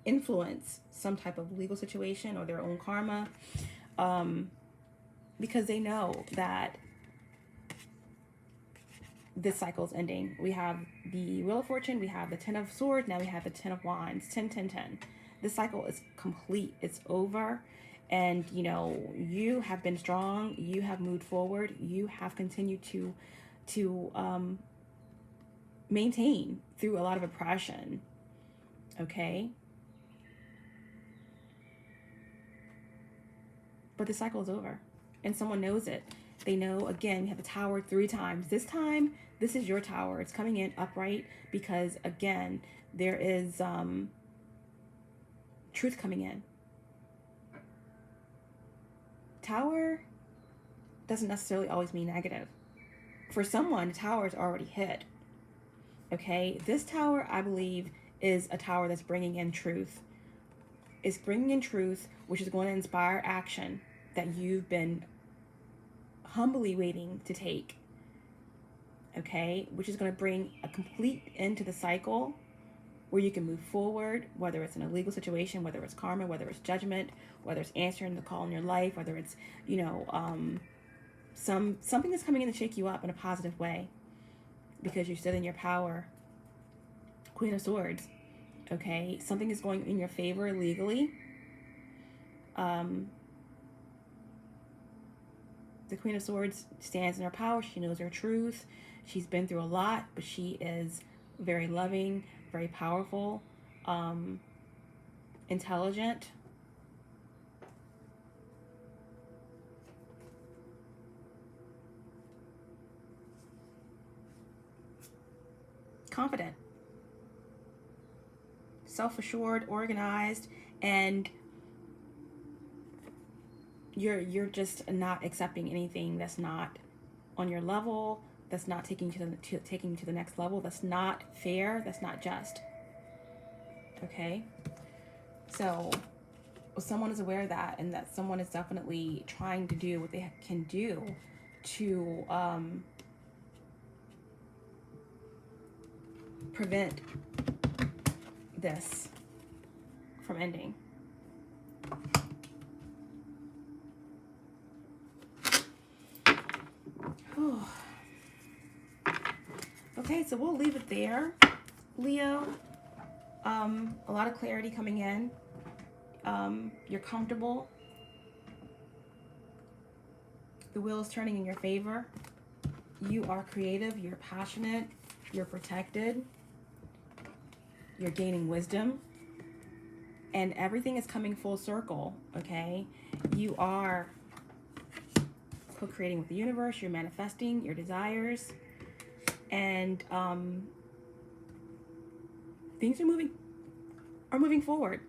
influence some type of legal situation or their own karma, because they know that this cycle is ending. We have the Wheel of Fortune, we have the Ten of Swords, now we have the Ten of Wands, 10, 10, 10. This cycle is complete. It's over. And, you have been strong. You have moved forward. You have continued to maintain through a lot of oppression. Okay? But the cycle is over. And someone knows it. They know, again, we have the tower 3 times. This time, this is your tower. It's coming in upright because, again, there is truth coming in. Tower doesn't necessarily always mean negative. For someone, the tower is already hit. Okay? This tower, I believe, is a tower that's bringing in truth. It's bringing in truth, which is going to inspire action that you've been humbly waiting to take. Okay? Which is going to bring a complete end to the cycle where you can move forward, whether it's in a legal situation, whether it's karma, whether it's judgment, whether it's answering the call in your life, whether it's, you know, something that's coming in to shake you up in a positive way because you stood in your power. Queen of Swords. Okay? Something is going in your favor legally. The Queen of Swords stands in her power. She knows her truth. She's been through a lot, but she is very loving, very powerful, intelligent. Confident. Self-assured, organized, and you're just not accepting anything that's not on your level, that's not taking you to the next level, that's not fair, that's not just. Okay? So someone is aware of that, and that someone is definitely trying to do what they can do to prevent this from ending. Okay, so we'll leave it there, Leo. A lot of clarity coming in. You're comfortable. The wheel is turning in your favor. You are creative. You're passionate. You're protected. You're gaining wisdom. And everything is coming full circle, okay? You are co-creating with the universe. You're manifesting your desires. And things are moving forward.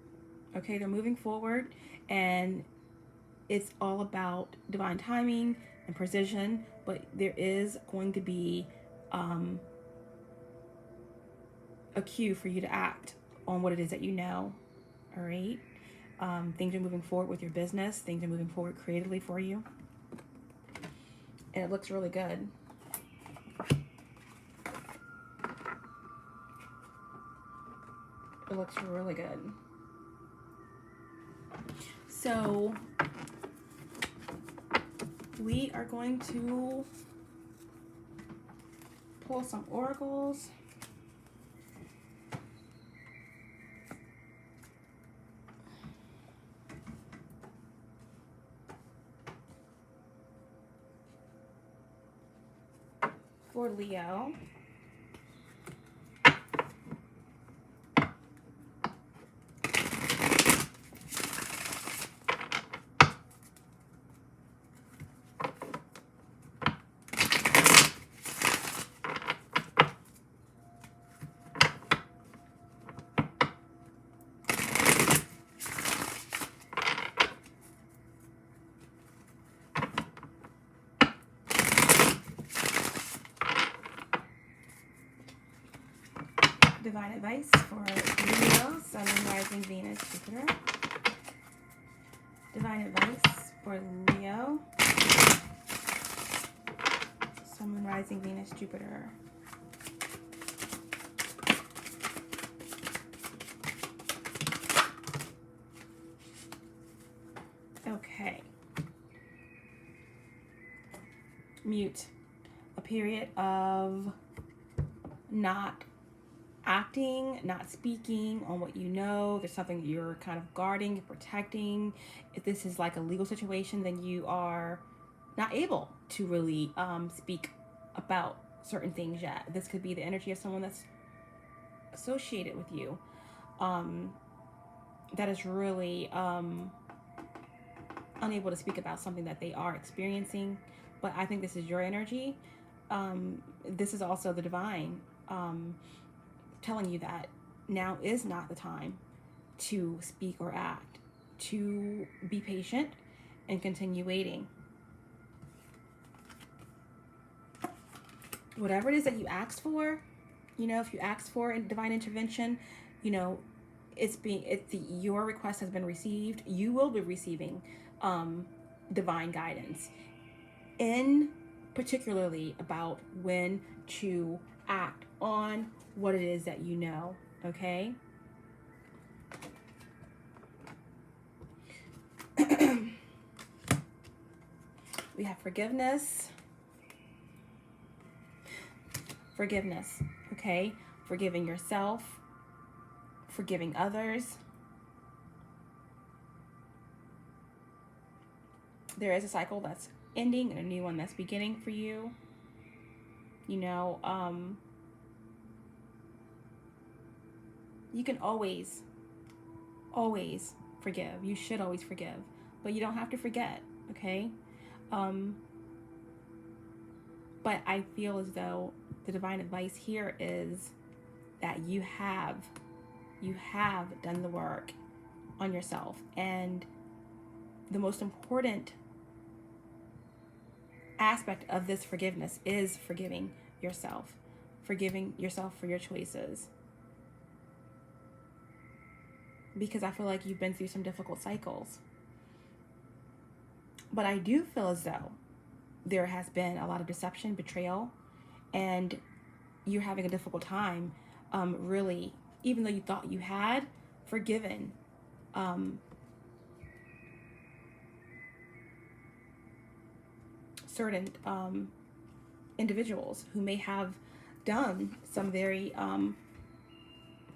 Okay, they're moving forward, and it's all about divine timing and precision, but there is going to be a cue for you to act on what it is that you know. All right, things are moving forward with your business. Things are moving forward creatively for you, and it looks really good. It looks really good. So we are going to pull some oracles. For Leo. Divine advice for Leo, Sun, Rising, Venus, Jupiter. Divine advice for Leo, Sun, Rising, Venus, Jupiter. Okay. Mute. A period of not acting, not speaking on what you know. There's something that you're kind of guarding, you're protecting. If this is like a legal situation, then you are not able to really speak about certain things yet. This could be the energy of someone that's associated with you, that is really unable to speak about something that they are experiencing. But I think this is your energy. This is also the divine telling you that now is not the time to speak or act, to be patient and continue waiting. Whatever it is that you asked for, you know, if you asked for a divine intervention, you know, your request has been received. You will be receiving divine guidance, in particularly about when to act on what it is that you know. Okay. We have forgiveness. Forgiveness, okay? Forgiving yourself, forgiving others. There is a cycle that's ending and a new one that's beginning for you. You know, you can always forgive. You should always forgive, but you don't have to forget, okay? But I feel as though the divine advice here is that you have done the work on yourself. And the most important aspect of this forgiveness is forgiving yourself for your choices. Because I feel like you've been through some difficult cycles. But I do feel as though there has been a lot of deception, betrayal, and you're having a difficult time really, even though you thought you had forgiven certain individuals who may have done some very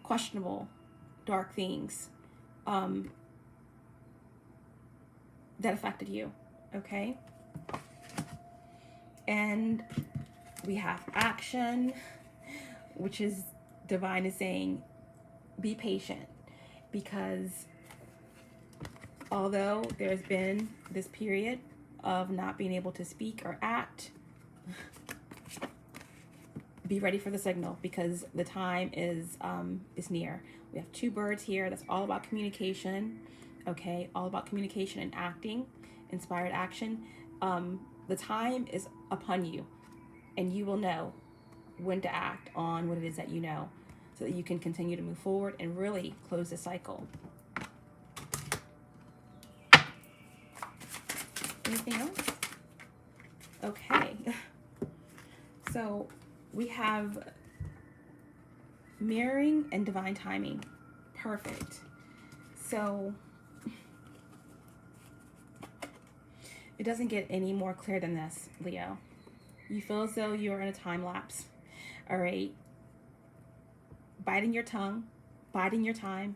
questionable, dark things that affected you, okay? And we have action, which is divine is saying, be patient, because although there's been this period of not being able to speak or act, be ready for the signal, because the time is near. We have two birds here. That's all about communication, okay? All about communication and acting, inspired action. The time is upon you, and you will know when to act on what it is that you know, so that you can continue to move forward and really close the cycle. Anything else? Okay. So we have mirroring and divine timing. Perfect. So it doesn't get any more clear than this, Leo. You feel as though you're in a time lapse. All right. Biting your tongue, biding your time,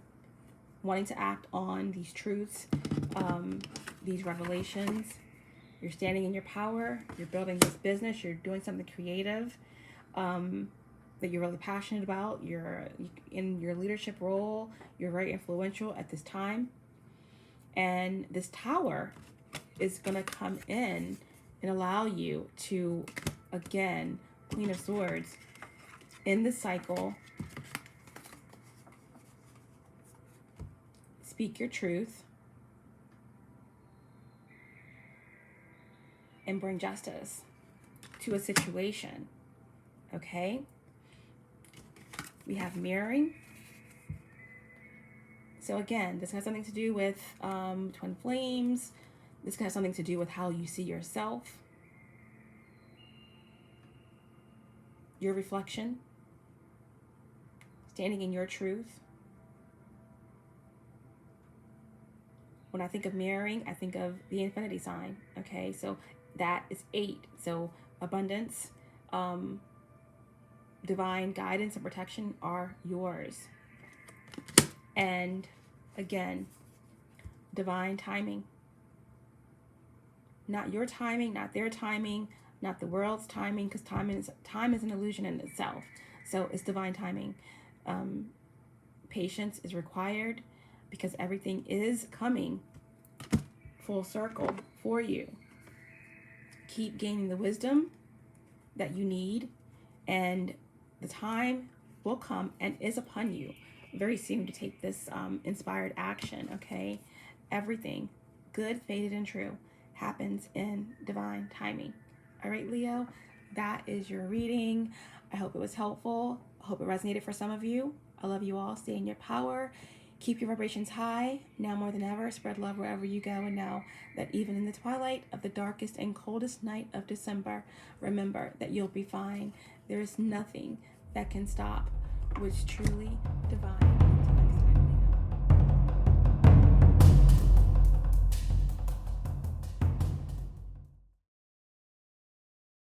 wanting to act on these truths, these revelations. You're standing in your power. You're building this business. You're doing something creative that you're really passionate about. You're in your leadership role. You're very influential at this time. And this tower is going to come in and allow you to, again, Queen of Swords, in this cycle, speak your truth and bring justice to a situation, okay? We have mirroring. So again, this has something to do with twin flames. This has something to do with how you see yourself, your reflection, standing in your truth. When I think of mirroring, I think of the infinity sign, okay? So that is 8. So abundance, divine guidance and protection are yours. And again, divine timing. Not your timing, not their timing, not the world's timing, because time is an illusion in itself. So it's divine timing. Patience is required because everything is coming full circle for you. Keep gaining the wisdom that you need, and the time will come and is upon you very soon to take this inspired action, okay? Everything, good, fated, and true, happens in divine timing. All right, Leo, that is your reading. I hope it was helpful. I hope it resonated for some of you. I love you all. Stay in your power. Keep your vibrations high. Now more than ever, spread love wherever you go, and know that even in the twilight of the darkest and coldest night of December, remember that you'll be fine. There is nothing that can stop what's truly divine.